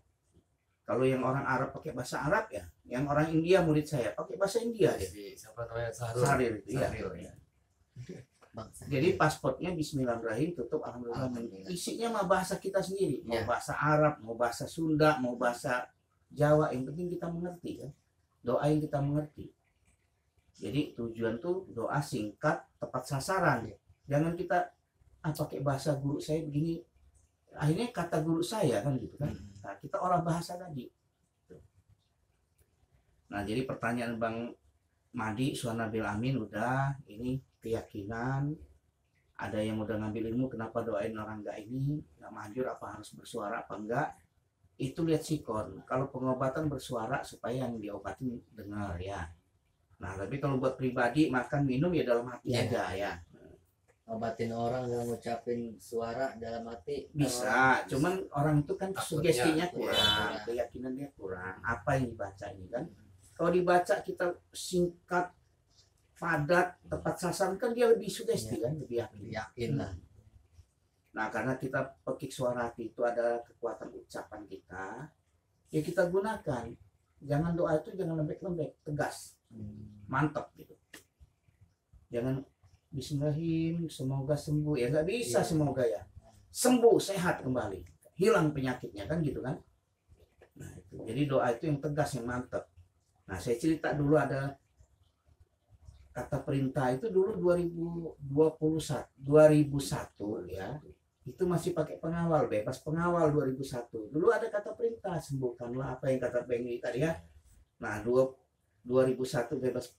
Kalau yang orang Arab pakai bahasa Arab ya, yang orang India murid saya pakai bahasa India ya. Jadi siapa namanya Sahrul? Sahril itu ya. Sahril, ya. Bangsa. Jadi pasportnya bismillahirrahmanirrahim tutup alhamdulillah. Alhamdulillah. Isinya mah bahasa kita sendiri, mau Ya. bahasa Arab, mau bahasa Sunda, mau bahasa Jawa, yang penting kita mengerti kan. Doa yang kita mengerti. Jadi tujuan tuh doa singkat, tepat sasaran. Ya. Jangan kita pakai bahasa guru saya begini. Akhirnya kata guru saya kan gitu kan. Nah, kita olah bahasa tadi. Nah, jadi pertanyaan Bang Madi, Suhanabil Amin udah, ini keyakinan. Ada yang udah ngambil ilmu, kenapa doain orang enggak ini, enggak manjur, apa harus bersuara apa enggak? Itu lihat sikon. Kalau pengobatan bersuara supaya yang diobatin dengar ya. Nah, tapi kalau buat pribadi makan minum ya dalam hati Ya. aja ya. Ngobatin orang yang ngucapin suara dalam hati Bisa, cuman orang itu kan Takutnya, sugestinya ya, kurang, keyakinannya kurang. Apa yang dibaca ini kan? Kalau dibaca kita singkat, padat, tepat sasaran kan dia lebih sugesti kan, lebih yakin. yakin lah. Nah, karena kita pekik suara hati itu adalah kekuatan ucapan kita, ya kita gunakan. Jangan doa itu jangan lembek-lembek, tegas, mantap gitu. Jangan Bismillahirrahmanirrahim, semoga sembuh. Ya nggak bisa semoga ya. Sembuh, sehat kembali, hilang penyakitnya kan gitu kan. Nah, itu. Jadi doa itu yang tegas, yang mantap. Nah, saya cerita dulu ada kata perintah itu dulu 2001 ya. Itu masih pakai pengawal, bebas pengawal 2001. Dulu ada kata perintah, sembuhkanlah apa yang kata Bengi tadi ya. Nah, 2001 bebas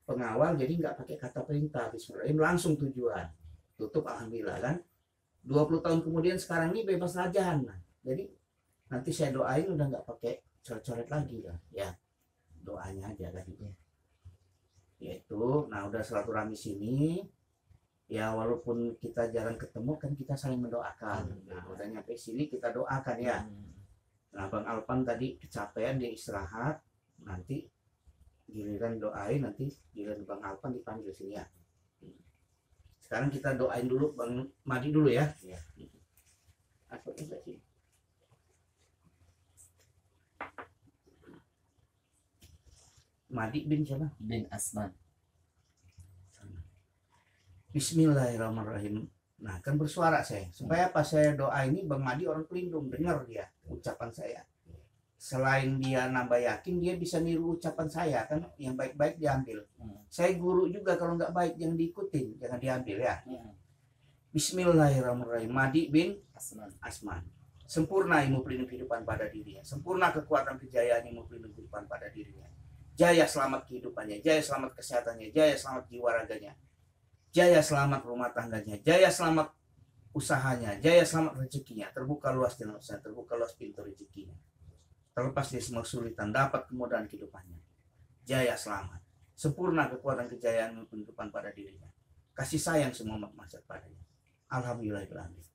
pengawal, jadi nggak pakai kata perintah. Bismillahirrahmanirrahim, langsung tujuan. Tutup alhamdulillah kan. 20 tahun kemudian sekarang ini bebas lajahan. Nah, jadi nanti saya doain udah nggak pakai coret-coret lagi kan. Ya, doanya aja tadi. Yaitu, nah udah silaturahmi sini. Ya walaupun kita jarang ketemu kan kita saling mendoakan. Nah udah nyampe sini kita doakan ya. Nah Bang Alpan tadi kecapean, dia istirahat. Nanti giliran doain, nanti giliran Bang Alpan dipanggil sini ya. Sekarang kita doain dulu Bang Madi dulu ya. Apa sih? Madi bin siapa? Bin Asman. Bismillahirrahmanirrahim. Nah kan bersuara saya supaya pas saya doa ini Bang Madi orang pelindung, dengar dia ucapan saya. Selain dia nambah yakin, dia bisa niru ucapan saya kan, yang baik-baik diambil. Saya guru juga, kalau nggak baik jangan diikutin, jangan diambil ya. Bismillahirrahmanirrahim. Madi bin Asman. Sempurna ilmu pelindung kehidupan pada dirinya, sempurna kekuatan kejayaan ilmu pelindung kehidupan pada dirinya. Jaya selamat kehidupannya, jaya selamat kesehatannya, jaya selamat jiwa raganya, jaya selamat rumah tangganya, jaya selamat usahanya, jaya selamat rezekinya, terbuka luas jalan usaha, terbuka luas pintu rezekinya, terlepas dari semua kesulitan, dapat kemudahan kehidupannya, jaya selamat, sempurna kekuatan kejayaan kehidupan pada dirinya, kasih sayang semua masyarakat padanya. Alhamdulillahirrahmanirrahim.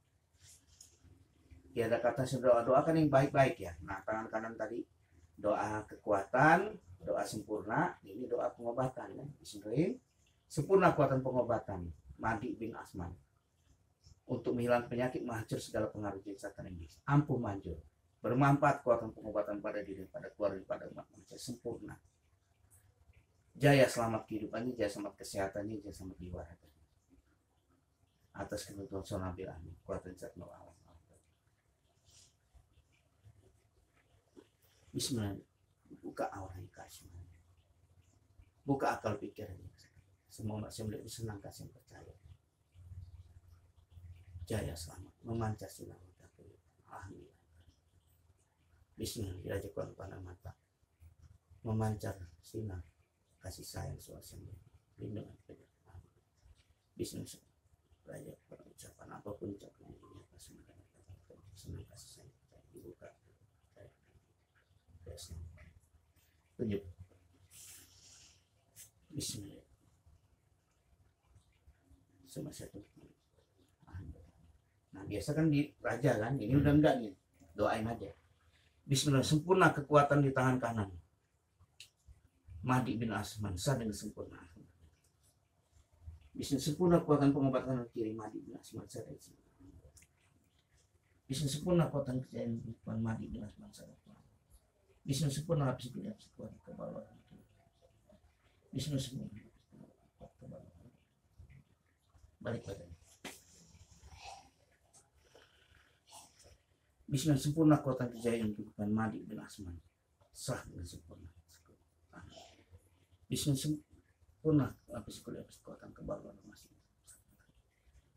Ya ada kata doakan yang baik-baik ya. Nah tangan kanan tadi doa kekuatan, doa sempurna, ini doa pengobatan ya. Bismillahirrahmanirrahim. Sempurna kekuatan pengobatan Madi bin Asman untuk menghilangkan penyakit, menghancur segala pengaruh jin setan iblis, ampuh manjur, bermanfaat kekuatan pengobatan pada diri, pada keluarga, pada umat manusia, sempurna. Jaya selamat kehidupannya, jaya selamat kesehatannya, jaya selamat jiwa raganya. Atas kebutuhan Nabi Amin, kekuatan zat nur alam. Bismillah, buka auranya kasih, buka akal pikirannya. Semua manusia melihat senang, kasih percaya. Jaya selamat, memancar sinar mata. Alhamdulillah. Bismillah, dirajak pada mata, memancar sinar kasih sayang suasana, lindungan kebenaran. Bismillah, rajak pada ucapan apapun ucapan ini apa senang kasih sayang dibuka. Tunjuk. Bismillah. Cuma satu. Nah biasa kan di raja kan, ini udah enggak nih, doain aja. Bismillah, sempurna kekuatan di tangan kanan Madi bin Asman, sah dengan sempurna. Bismillah, sempurna kekuatan pengobatan kiri Madi bin Asman, sah dengan sempurna. Bismillah, sempurna kekuatan kejayaan Madi bin Asman, sah dengan sempurna. Bismillah, sempurna lapis kekuatan ke bawah. Bismillah, sempurna ke bawah. Balik badan. Bismillah, sempurna kekuatan kejayaan kehidupan Madi bin Asman, sah dengan sempurna. Bismillah, sempurna lapis kekuatan ke bawah masih.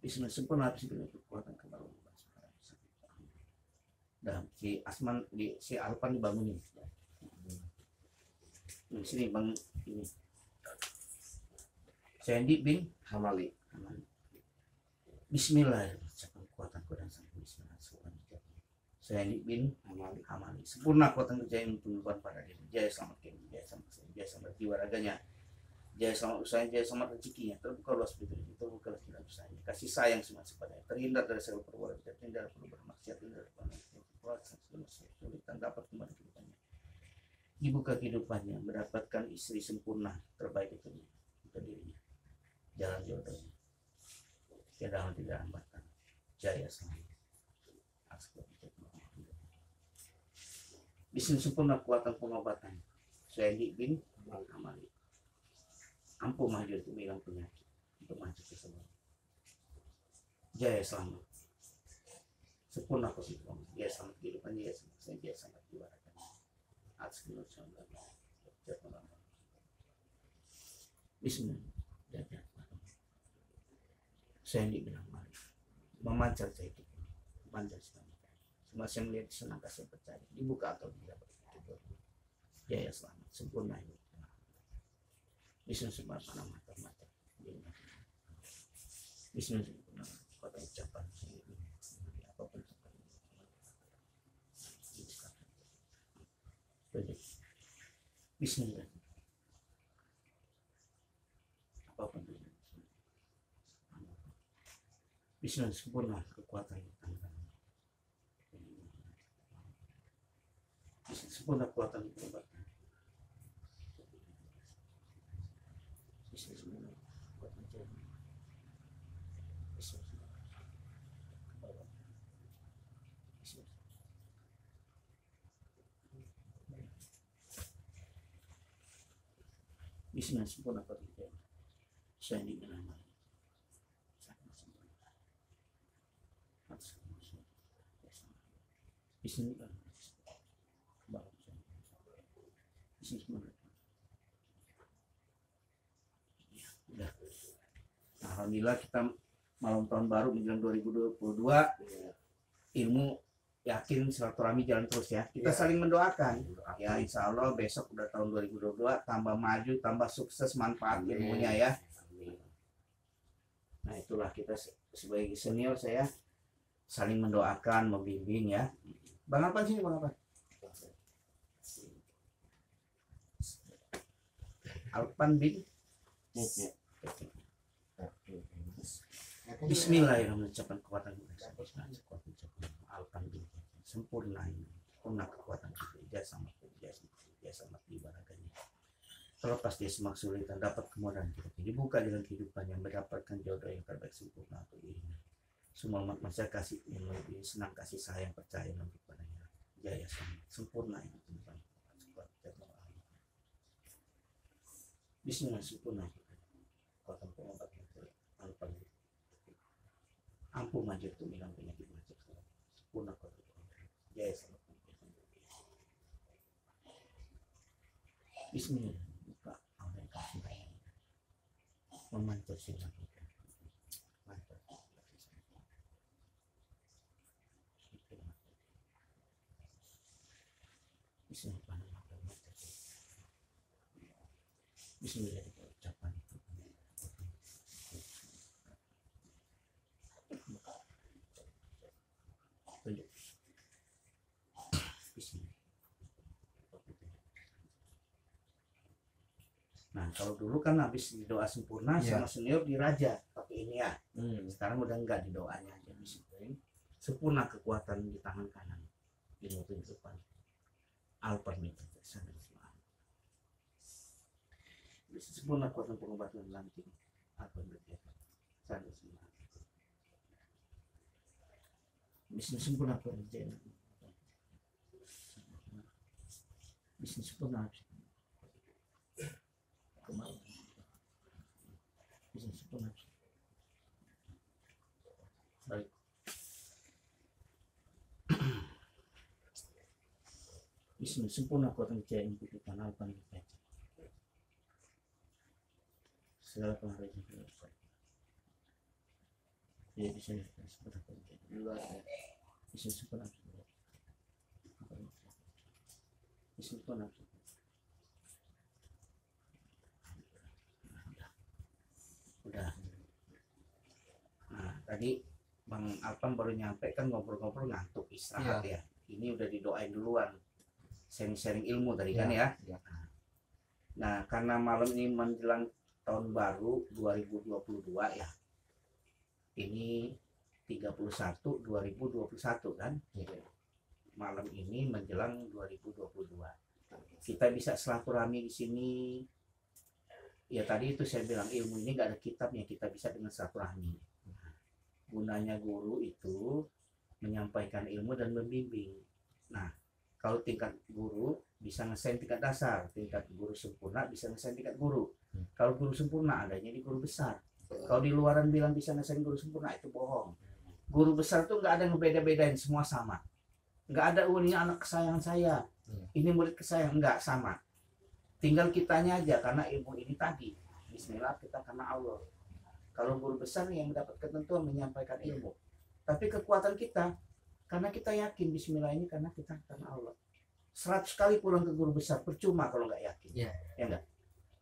Bismillah, sempurna lapis kekuatan ke bawah. Dan si Asman si Alpan dibangunin. Di sini Bang ini. Sandy bin Hamali. Bismillah, kekuatan dan sang Bismillah. Sandy bin Hamali. Sempurna kekuatan kejayaan kehidupan pada diri. Jaya selamat kehidupan, jaya selamat jiwa raganya, jaya selamat usahanya, jaya selamat rezekinya, terbuka luas pintu rezeki, terbuka luas jalan usahanya, kasih sayang semua kepadanya, terhindar dari segala perbuatan jahat, terhindar dari bermaksiat, terhindar dari kesulitan, dapat kembali kehidupannya, dibuka kehidupannya, mendapatkan istri sempurna terbaik itu untuk dirinya, jalan jodohnya, tidak hambatan, jaya selamat. Bisnis sempurna kekuatan pengobatan. Saya bin Bang Amali. Ampuh maju untuk bilang penyakit, untuk maju ke semua. Jaya selamat. Sempurna kesimpulan. Jaya selamat kehidupan, jaya selamat. Saya jaya selamat diwarakan. Atas kenutusan Bismillah. Saya dibilang mari memancar saya itu, memancar selama. Semua saya melihat senang kasih percaya. Dibuka atau tidak begitu. Jaya selamat, sempurna ini. Bismillah sempurna mana mata. Bismillah sempurna kata ucapan saya ini. Apapun Bismillah. Apapun Bismillah sempurna kekuatan sempurna kekuatan perbuatan. Bismillah sempurna kekuatan jalan. Bismillah sempurna kekuatan jalan. Saya dikenal Bismillah. Udah. Alhamdulillah kita malam tahun baru menjelang 2022 ilmu yakin silaturahmi jalan terus ya. Kita saling mendoakan. Ya insya Allah besok udah tahun 2022 tambah maju, tambah sukses manfaat ilmunya ya. Nah itulah kita sebagai senior saya saling mendoakan, membimbing ya. Bang apa sih Bang apa? Alpan bin. Bismillahirrahmanirrahim. Ucapan kekuatan Alpan bin. Sempurna ini. Sempurna kekuatan kita. Jasa ibaratnya. Terlepas dia semak kesulitan dapat kemudahan kita. Dibuka dengan kehidupan yang mendapatkan jodoh yang terbaik sempurna untuk dirinya. Semua umat manusia kasih yang lebih senang kasih sayang percaya nanti kepadanya. Jaya sempurna itu tentang Bismillah sempurna kekuatan pengobatan Alpan. Ampuh maju untuk bilang penyakit macet sempurna kekuatan jaya sempurna. Bismillah buka Allah yang kasih memantul sinar kita mantap. Bismillah Bismillah ucapan itu. Bismillah. Nah kalau dulu kan habis di doa sempurna sama senior diraja pakai ini ya. Sekarang udah enggak di doanya aja sempurna kekuatan di tangan kanan ini untuk depan Alpan itu sana sempurna kekuatan pengobatan lanting Alpan itu sana semua bisnis sempurna kerja bisnis sempurna kemarin bisnis sempurna baik. Bismillah sempurna kekuatan kejayaan kehidupan Alpan kita. Segala pengaruh yang ya bisa sempurna kejayaan. Bisa sempurna. Bisa sempurna. Udah. Nah tadi Bang Alpan baru nyampe kan ngobrol-ngobrol ngantuk istirahat ya. Ini udah didoain duluan. Sharing-sharing ilmu tadi kan ya. Nah karena malam ini menjelang tahun baru 2022 ya. Ini 31 2021 kan. Malam ini menjelang 2022. Kita bisa silaturahmi di sini. Ya tadi itu saya bilang ilmu ini nggak ada kitabnya, kita bisa dengan silaturahmi. gunanya guru itu menyampaikan ilmu dan membimbing. Nah, kalau tingkat guru bisa ngesain tingkat dasar, tingkat guru sempurna bisa ngesain tingkat guru. Kalau guru sempurna adanya di guru besar. Kalau di luaran bilang bisa ngesain guru sempurna itu bohong. Guru besar tuh nggak ada ngebeda-bedain, semua sama. Nggak ada ini anak kesayangan saya, ini murid kesayangan, nggak sama. Tinggal kitanya aja, karena ilmu ini tadi Bismillah kita karena Allah. Kalau guru besar yang mendapat ketentuan menyampaikan ilmu, tapi kekuatan kita karena kita yakin Bismillah ini karena kita karena Allah. 100 kali pulang ke guru besar percuma kalau nggak yakin. Ya enggak.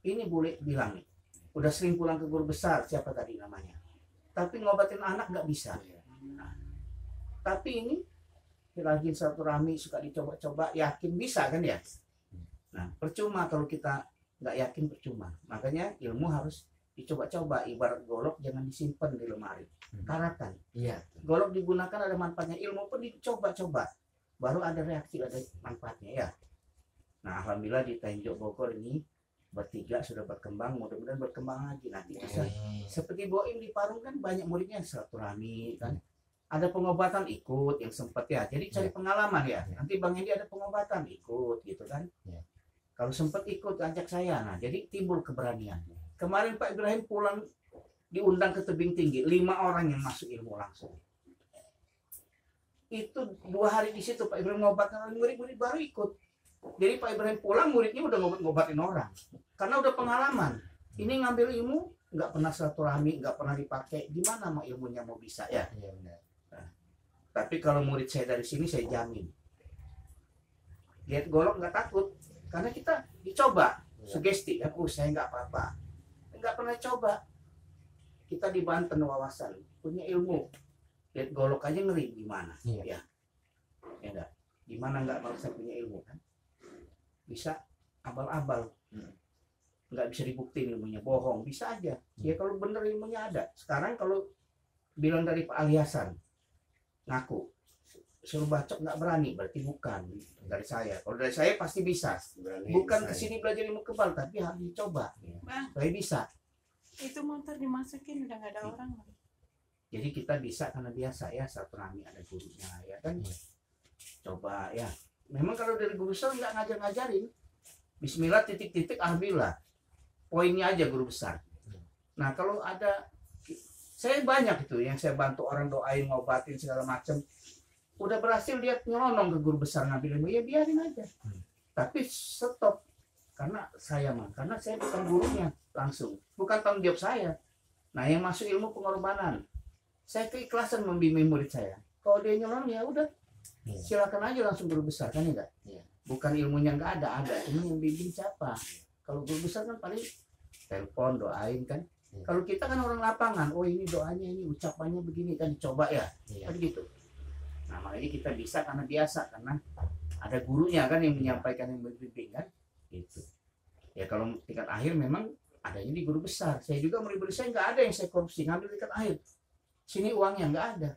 Ini boleh bilang nih, udah sering pulang ke guru besar, siapa tadi namanya, tapi ngobatin anak nggak bisa. Nah, tapi ini rajin silaturahmi, suka dicoba-coba, yakin bisa kan ya. Nah, percuma kalau kita nggak yakin, percuma. Makanya ilmu harus dicoba-coba. Ibarat golok jangan disimpan di lemari, karatan. Golok digunakan ada manfaatnya, ilmu pun dicoba-coba, baru ada reaksi, ada manfaatnya ya. Nah, alhamdulillah di Tanjung Bogor ini bertiga sudah berkembang, mudah-mudahan berkembang lagi nanti bisa seperti Boim di Parung kan banyak muridnya silaturahmi kan. Ada pengobatan ikut yang sempat ya, jadi cari pengalaman ya. Nanti Bang Edi ada pengobatan ikut gitu kan. Kalau sempat ikut ajak saya, nah jadi timbul keberanian. Kemarin Pak Ibrahim pulang diundang ke tebing tinggi, 5 orang yang masuk ilmu langsung. Itu 2 hari di situ Pak Ibrahim ngobatkan murid-murid baru ikut. Jadi Pak Ibrahim pulang muridnya udah ngobatin orang, karena udah pengalaman. Ini ngambil ilmu nggak pernah silaturahmi, nggak pernah dipakai, gimana mau ilmunya mau bisa ya? Nah, tapi kalau murid saya dari sini saya jamin, lihat golok nggak takut, karena kita dicoba sugesti ya, saya nggak apa-apa, nggak pernah coba. Kita di Banten wawasan, punya ilmu, lihat golok aja ngeri gimana? Ya enggak, gimana nggak merasa punya ilmu kan? Bisa abal-abal, nggak bisa dibuktiin ilmunya, bohong bisa aja ya. Kalau bener ilmunya ada. Sekarang kalau bilang dari Pak Ali Hasan ngaku suruh bacok nggak berani, berarti bukan dari saya. Kalau dari saya pasti bisa, bukan kesini belajar ilmu kebal, tapi harus dicoba. Saya bisa. Itu motor dimasukin udah nggak ada orang. Jadi kita bisa karena biasa ya, silaturahmi ada gurunya ya kan. Coba ya. Memang kalau dari guru besar nggak ngajar-ngajarin. Bismillah titik-titik alhamdulillah. Poinnya aja guru besar. Nah kalau ada, saya banyak itu yang saya bantu orang doain, ngobatin segala macam. Udah berhasil dia nyelonong ke guru besar ngambil ilmu, ya biarin aja. Tapi stop. Karena saya karena saya bukan gurunya langsung. Bukan tanggung jawab saya. Nah yang masuk ilmu pengorbanan. Saya keikhlasan membimbing murid saya. Kalau dia nyelonong ya udah. Silakan aja langsung guru besar kan enggak? Bukan ilmunya nggak ada, cuma yang bimbing siapa? Kalau guru besar kan paling telepon doain kan. Kalau kita kan orang lapangan, oh ini doanya, ini ucapannya begini kan, dicoba ya, kan gitu. Nah makanya kita bisa karena biasa, karena ada gurunya kan yang menyampaikan, yang membimbing kan, gitu. Ya kalau tingkat akhir memang adanya di guru besar. Saya juga murid saya nggak ada yang saya korupsi ngambil tingkat akhir. Sini uangnya nggak ada.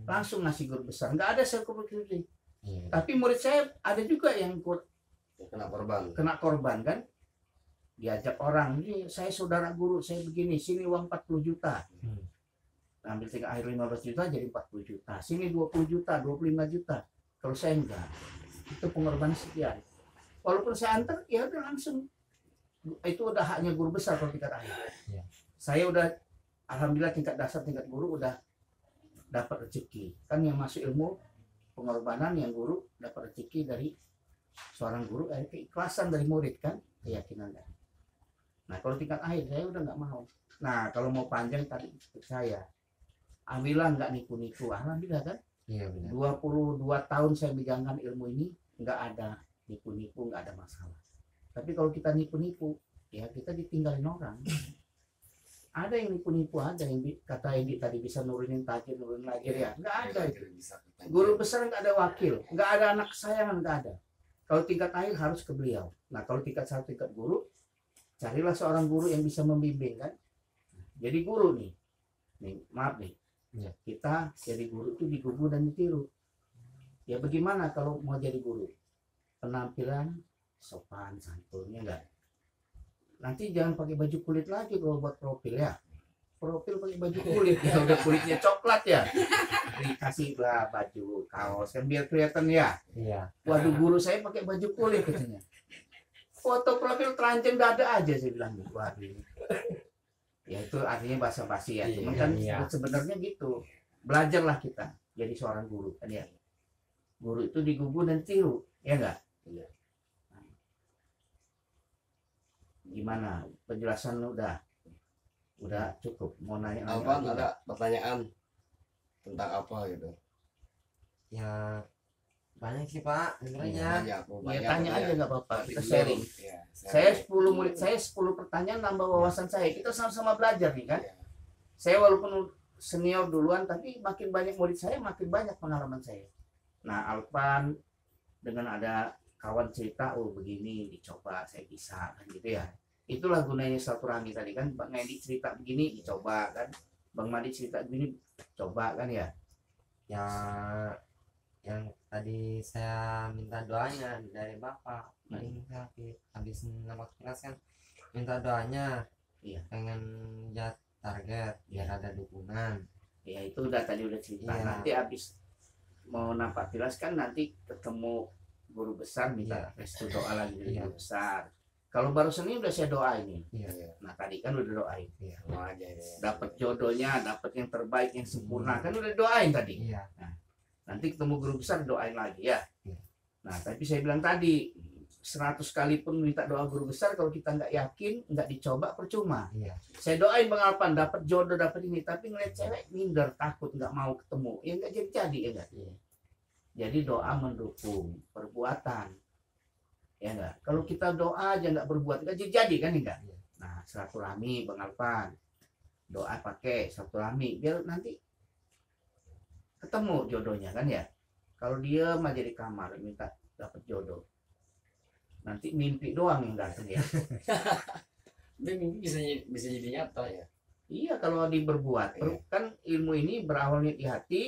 Langsung ngasih guru besar, nggak ada saya korupsi. Tapi murid saya ada juga yang kena korban kan, diajak orang, ini saya saudara guru, saya begini, sini uang 40 juta, ambil tingkat akhir 15 juta jadi 40 juta, sini 20 juta, 25 juta. Kalau saya enggak, itu pengorbanan sekian. Walaupun saya antar, ya udah langsung, itu udah haknya guru besar kalau tingkat akhir. Saya udah, alhamdulillah tingkat dasar, tingkat guru udah dapat rezeki. Kan yang masuk ilmu pengorbanan, yang guru dapat rezeki dari seorang guru, keikhlasan dari murid kan, keyakinannya. Nah kalau tingkat akhir saya udah nggak mau. Nah kalau mau panjang tadi saya, alhamdulillah nggak nipu-nipu, alhamdulillah kan. 22 tahun saya megangkan ilmu ini, nggak ada nipu-nipu, nggak ada masalah. Tapi kalau kita nipu-nipu, ya kita ditinggalin orang. Ada yang nipu-nipu, ada yang kata Edi tadi bisa nurunin tajir, nurunin lagi ya, nggak ada itu. Guru besar nggak ada wakil, nggak ada anak kesayangan, nggak ada. Kalau tingkat akhir harus ke beliau. Nah kalau tingkat 1, tingkat guru, carilah seorang guru yang bisa membimbing kan. Jadi guru nih maaf nih, kita jadi guru itu digugu dan ditiru. Ya bagaimana kalau mau jadi guru? Penampilan sopan santunnya enggak. Nanti jangan pakai baju kulit lagi kalau buat profil ya. profil pakai baju kulit ya, udah kulitnya coklat ya, dikasih lah baju kaos kan biar kelihatan ya. Iya. Waduh, guru saya pakai baju kulit katanya. Foto profil telanjang dada aja, saya bilang. Waduh. Ya itu artinya basa-basi ya. Cuman kan Iya. sebenarnya gitu. Belajarlah kita jadi seorang guru kan ya. Guru itu digugu dan tiru, ya enggak? Iya. Gimana? Penjelasan lu udah cukup. Mau nanya Apa lagi ada pertanyaan tentang apa gitu? Ya banyak sih Pak sebenarnya. Banyak, Ya tanya aja nggak apa-apa. Tapi Kita belum. sharing. Ya, Saya 10 murid saya 10 pertanyaan nambah wawasan saya. Kita sama-sama belajar nih kan. Iya. Saya walaupun senior duluan tapi makin banyak murid saya makin banyak pengalaman saya. Nah, Alpan dengan ada kawan cerita, oh begini dicoba saya bisa kan gitu ya. Itulah gunanya silaturahmi tadi kan. Bang Edi cerita begini dicoba kan. Bang Madi cerita begini coba kan ya. Ya yang tadi saya minta doanya dari Bapak paling habis nama kelas kan minta doanya. Iya. Pengen ya target biar ada dukungan. Ya itu udah tadi udah cerita. Iya. Nanti habis mau nampak tilas kan nanti ketemu guru besar minta Iya. restu doa lagi dari Iya. guru besar. Kalau baru seni udah saya doain nih. Iya. Nah tadi kan udah doain. Sama aja ya. Dapat jodohnya, dapat yang terbaik, yang sempurna kan udah doain tadi. Iya. Nanti ketemu guru besar doain lagi ya. Iya. Nah tapi saya bilang tadi 100 kali pun minta doa guru besar kalau kita nggak yakin, nggak dicoba percuma. Iya. Saya doain Bang Alpan dapat jodoh dapat ini, tapi ngeliat cewek minder, takut nggak mau ketemu, ya nggak jadi ya nggak. Iya. Jadi doa mendukung perbuatan, ya nggak. Kalau kita doa aja nggak berbuat nggak jadi kan enggak. Iya. Nah silaturahmi Bang Alpan, doa pakai silaturahmi biar nanti ketemu jodohnya kan ya. Kalau dia mah jadi kamar minta dapat jodoh, nanti mimpi doang yang datang ya. Tapi mimpi bisa jadi nyata ya. Iya kalau diberbuat. Iya. Kan ilmu ini berawalnya di hati,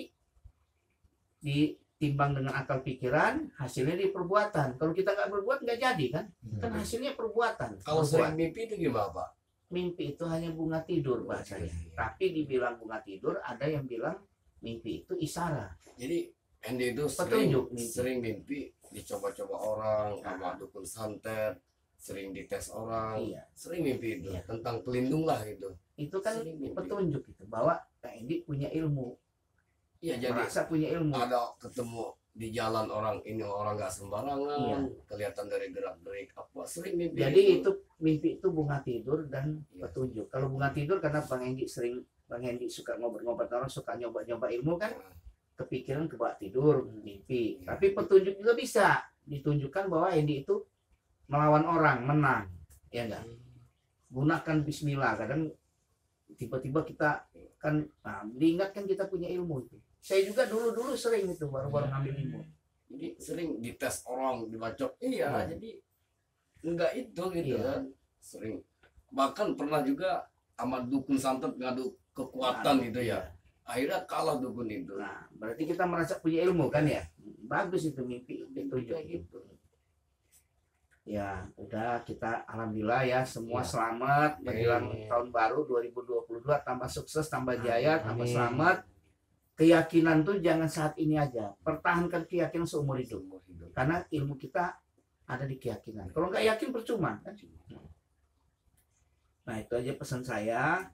ditimbang dengan akal pikiran, hasilnya di perbuatan. Kalau kita nggak berbuat nggak jadi kan? Kan hasilnya perbuatan. Kalau Berbuat. sering mimpi itu gimana Pak? Mimpi itu hanya bunga tidur bahasanya. Tapi dibilang bunga tidur, ada yang bilang mimpi itu isyarat. Jadi Andy itu Petunjuk mimpi. sering mimpi dicoba-coba orang sama dukun santet, sering dites orang, Iya. sering mimpi itu Iya. tentang pelindung lah gitu. Itu kan Sering mimpi. petunjuk itu bahwa Kak Endi punya ilmu, Iya jadi merasa punya ilmu. ada ketemu di jalan orang ini orang nggak sembarangan, Iya. kelihatan dari gerak-gerik apa sering mimpi. Jadi itu mimpi itu bunga tidur dan Iya. petunjuk. Kalau bunga tidur karena Bang Hendi suka ngobrol-ngobrol orang, suka nyoba-nyoba ilmu kan, Nah, kepikiran kebawa tidur, mimpi. Iya. Tapi petunjuk juga bisa ditunjukkan bahwa Hendi itu melawan orang, menang. Ya enggak? Gunakan bismillah. Kadang tiba-tiba kita kan diingatkan kita punya ilmu itu. Saya juga dulu sering itu baru-baru ngambil ilmu. jadi sering dites orang dibacok. Iya, Iya. jadi enggak itu gitu Iya. kan. Sering bahkan pernah juga sama dukun santet ngadu kekuatan gitu ya. Akhirnya kalah dukun itu. Nah, berarti kita merasa punya ilmu kan ya? Bagus itu mimpi petunjuk Kayak gitu. Ya, udah kita alhamdulillah ya semua Ya. selamat menjelang Amin. tahun baru 2022, tambah sukses, tambah jaya, tambah Amin. selamat. Keyakinan tuh jangan saat ini aja. Pertahankan keyakinan seumur hidup. Seumur hidup. Karena ilmu kita ada di keyakinan. Kalau nggak yakin percuma kan? Nah, itu aja pesan saya.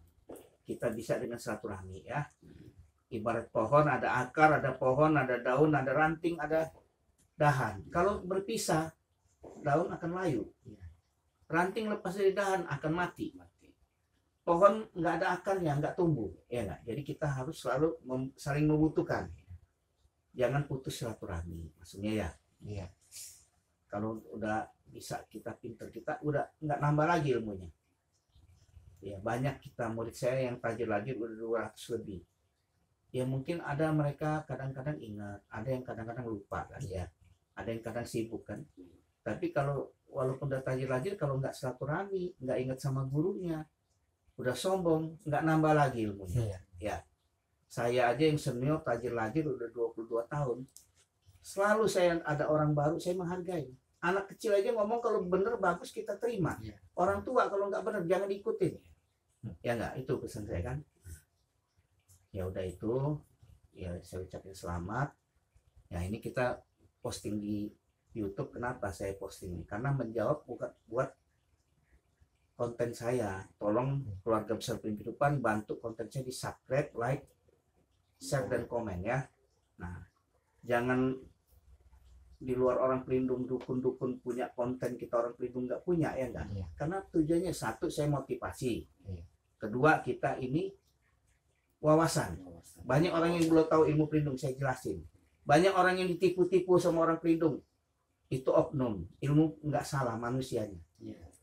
Kita bisa dengan silaturahmi ya. Ibarat pohon ada akar, ada pohon, ada daun, ada ranting, ada dahan. Kalau berpisah, daun akan layu. Ranting lepas dari dahan akan mati. Pohon nggak ada akarnya, nggak tumbuh, ya nggak. Jadi kita harus selalu saling membutuhkan. Jangan putus silaturahmi, maksudnya ya. Iya. Kalau udah bisa kita pinter, kita udah nggak nambah lagi ilmunya. Ya banyak kita murid saya yang tajir-lajir udah 200 lebih. Ya mungkin ada mereka kadang-kadang ingat, ada yang kadang-kadang lupa kan ya. Ada yang kadang sibuk kan. Tapi kalau walaupun udah tajir-tajir, kalau nggak silaturahmi, nggak ingat sama gurunya, udah sombong, nggak nambah lagi ilmunya. Iya. Saya aja yang senior tajir-lajir udah 22 tahun. Selalu saya ada orang baru, saya menghargai. Anak kecil aja ngomong kalau bener bagus kita terima. Iya. Orang tua kalau nggak bener jangan diikutin. Ya nggak, itu pesan saya kan. Ya udah itu, ya saya ucapin selamat. Ya ini kita posting di YouTube. Kenapa saya posting ini? Karena menjawab bukan buat konten saya. Tolong keluarga besar Kehidupan bantu konten saya di subscribe, like, share dan komen ya. Nah, jangan di luar orang pelindung dukun-dukun punya konten, kita orang pelindung nggak punya, ya enggak? Iya. Karena tujuannya satu, saya motivasi. Iya. Kedua, kita ini wawasan. Banyak orang yang belum tahu ilmu pelindung, saya jelasin. Banyak orang yang ditipu-tipu sama orang pelindung. Itu oknum, ilmu nggak salah manusianya.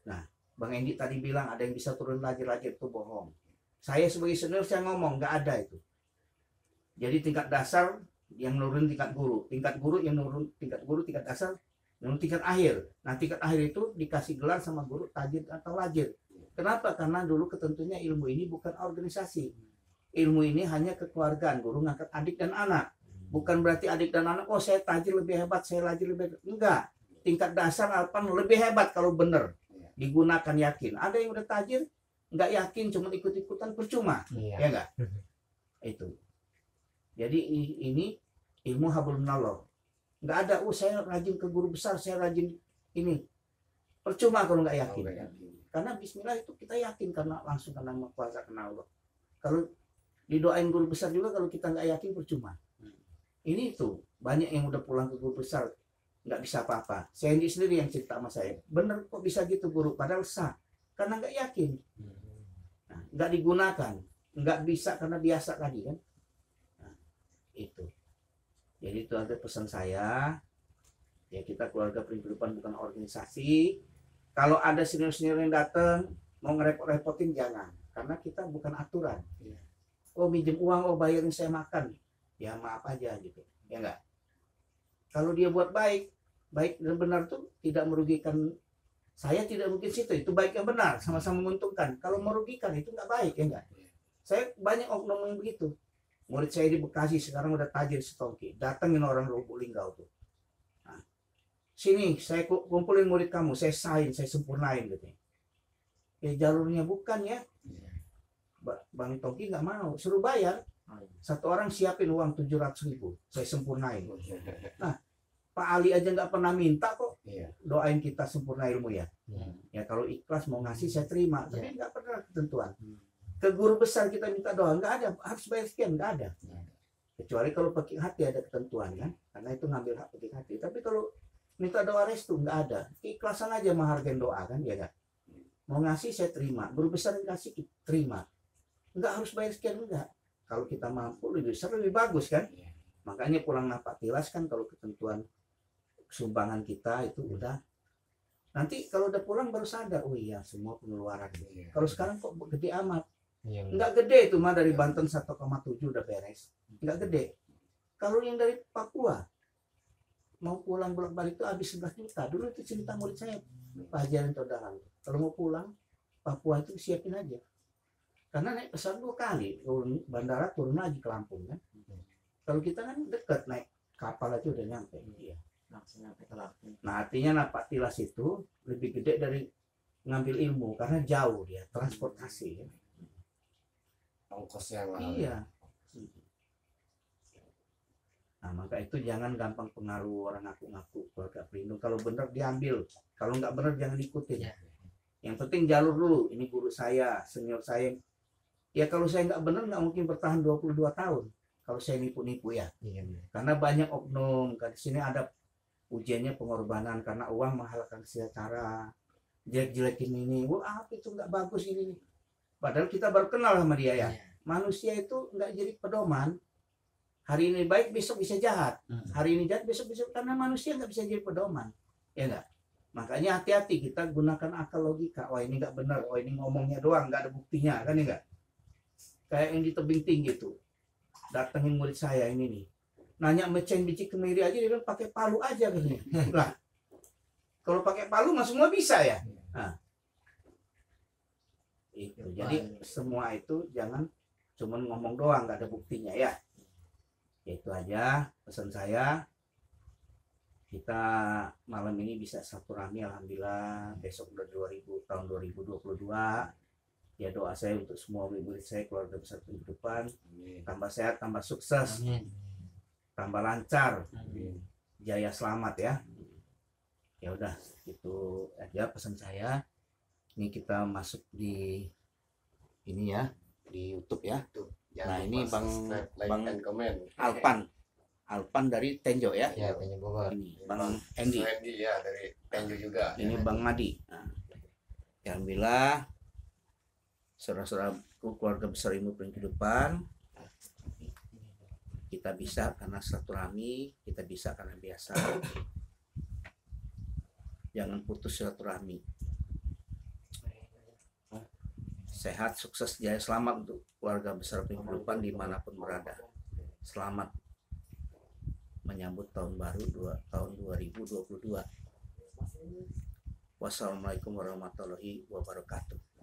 Nah, Bang Endi tadi bilang ada yang bisa turun lagi-lagi, itu bohong. Saya sebagai senior saya ngomong nggak ada itu. Jadi tingkat dasar yang nurun tingkat guru yang nurun tingkat guru, tingkat dasar nurun tingkat akhir. Nah tingkat akhir itu dikasih gelar sama guru tajir atau lajir. Kenapa? Karena dulu ketentunya ilmu ini bukan organisasi. Ilmu ini hanya kekeluargaan, guru ngangkat adik dan anak. Bukan berarti adik dan anak, oh saya tajir lebih hebat, saya lajir lebih hebat. Enggak. Tingkat dasar alpan lebih hebat kalau benar digunakan, yakin. Ada yang udah tajir nggak yakin, cuma ikut-ikutan, percuma. Ya enggak? Itu. Jadi ini ilmu hablum minallah. Nggak ada, saya rajin ke guru besar, saya rajin ini. Percuma kalau nggak yakin. Karena bismillah itu kita yakin karena langsung karena kuasa kenal Allah. Kalau didoain guru besar juga kalau kita nggak yakin percuma. Ini itu banyak yang udah pulang ke guru besar nggak bisa apa-apa. Saya sendiri yang cerita sama saya. Bener kok bisa gitu guru, padahal sah. Karena nggak yakin. Nah, nggak digunakan. Nggak bisa karena biasa tadi kan. Itu. Jadi itu ada pesan saya. Ya kita keluarga Kehidupan bukan organisasi. Kalau ada senior-senior yang datang mau ngerepot-repotin jangan, karena kita bukan aturan. Oh minjem uang, oh bayarin saya makan, ya maaf aja gitu, ya enggak. Kalau dia buat baik dan benar tuh tidak merugikan saya, tidak mungkin situ. Itu baik yang benar, sama-sama menguntungkan. Kalau merugikan itu nggak baik, ya enggak. Saya banyak oknum yang begitu. Murid saya di Bekasi sekarang udah tajir setongki. Datangin orang Lubuk Linggau tuh. Nah, sini saya kumpulin murid kamu, saya saya sempurnain gitu. Ya jalurnya bukan ya. Bang Tongki nggak mau, suruh bayar. Satu orang siapin uang 700.000, saya sempurnain. Nah, Pak Ali aja nggak pernah minta kok. Doain kita sempurna ilmu ya. Ya kalau ikhlas mau ngasih saya terima, tapi nggak pernah ketentuan. Ke guru besar kita minta doa, nggak ada, harus bayar sekian, nggak ada. Kecuali kalau pakai hati ada ketentuan kan, karena itu ngambil hak pakai hati. Tapi kalau minta doa restu nggak ada, keikhlasan aja menghargai doa kan, ya kan. Mau ngasih saya terima, guru besar yang kasih terima, nggak harus bayar sekian, enggak. Kalau kita mampu lebih besar lebih bagus kan. Makanya pulang napak tilas kan, kalau ketentuan sumbangan kita itu udah. Nanti kalau udah pulang baru sadar, oh iya semua pengeluaran. Kalau sekarang kok gede amat. Enggak gede itu mah, dari Banten 1,7 udah beres. Enggak gede. Kalau yang dari Papua mau pulang bolak-balik itu habis 11 juta. Dulu itu cerita murid saya, Pak Haji Arianto Dahlan. Kalau mau pulang Papua itu siapin aja. Karena naik pesawat 2 kali, turun bandara turun lagi ke Lampung kan. Kalau kita kan dekat, naik kapal aja udah nyampe. Iya. Langsung nyampe ke Lampung. Nah, artinya napak tilas itu lebih gede dari ngambil ilmu karena jauh dia, transportasi kan. Ongkosnya lah. Iya. Nah, maka itu jangan gampang pengaruh orang ngaku-ngaku keluarga pelindung. Kalau benar diambil, kalau nggak benar jangan ikutin. Yang penting jalur dulu. Ini guru saya, senior saya. Ya kalau saya nggak benar nggak mungkin bertahan 22 tahun. Kalau saya nipu-nipu ya. Karena banyak oknum. Di sini ada ujiannya pengorbanan karena uang menghalalkan secara jelek-jelekin ini. Wah, itu nggak bagus ini. Padahal kita baru kenal sama dia ya. Manusia itu nggak jadi pedoman. Hari ini baik, besok bisa jahat. Hari ini jahat, besok bisa. Karena manusia nggak bisa jadi pedoman. Ya nggak? Makanya hati-hati kita gunakan akal logika. Wah ini nggak benar. Wah ini ngomongnya doang, nggak ada buktinya. Kan ya nggak? Kayak yang di tebing tinggi tuh. Datengin murid saya ini nih. Nanya meceng biji kemiri aja, dia bilang pakai palu aja katanya. Lah, kalau pakai palu mah semua bisa ya. Nah, itu. Jadi semua itu jangan cuma ngomong doang, nggak ada buktinya ya. Itu aja pesan saya. Kita malam ini bisa silaturahmi alhamdulillah. Besok udah tahun 2022. Ya doa saya untuk semua murid saya, keluarga besar kehidupan, Amin. tambah sehat, tambah sukses, Amin. tambah lancar, Amin. jaya selamat ya. Ya udah, itu aja pesan saya. Ini kita masuk di ini ya, di YouTube ya. Nah, ini Bang Alpan dari Tenjo ya. Ya, Tenjo Bogor. Ini Bang Endi. Wendy ya dari Tenjo juga. Ini Bang Madi. Nah, alhamdulillah, saudara-saudaraku, keluarga besar ilmu kehidupan, kita bisa karena silaturahmi, kita bisa karena biasa. Jangan putus silaturahmi. Sehat, sukses, jaya, selamat untuk keluarga besar kehidupan dimanapun berada. Selamat menyambut tahun baru tahun 2022. Wassalamualaikum warahmatullahi wabarakatuh.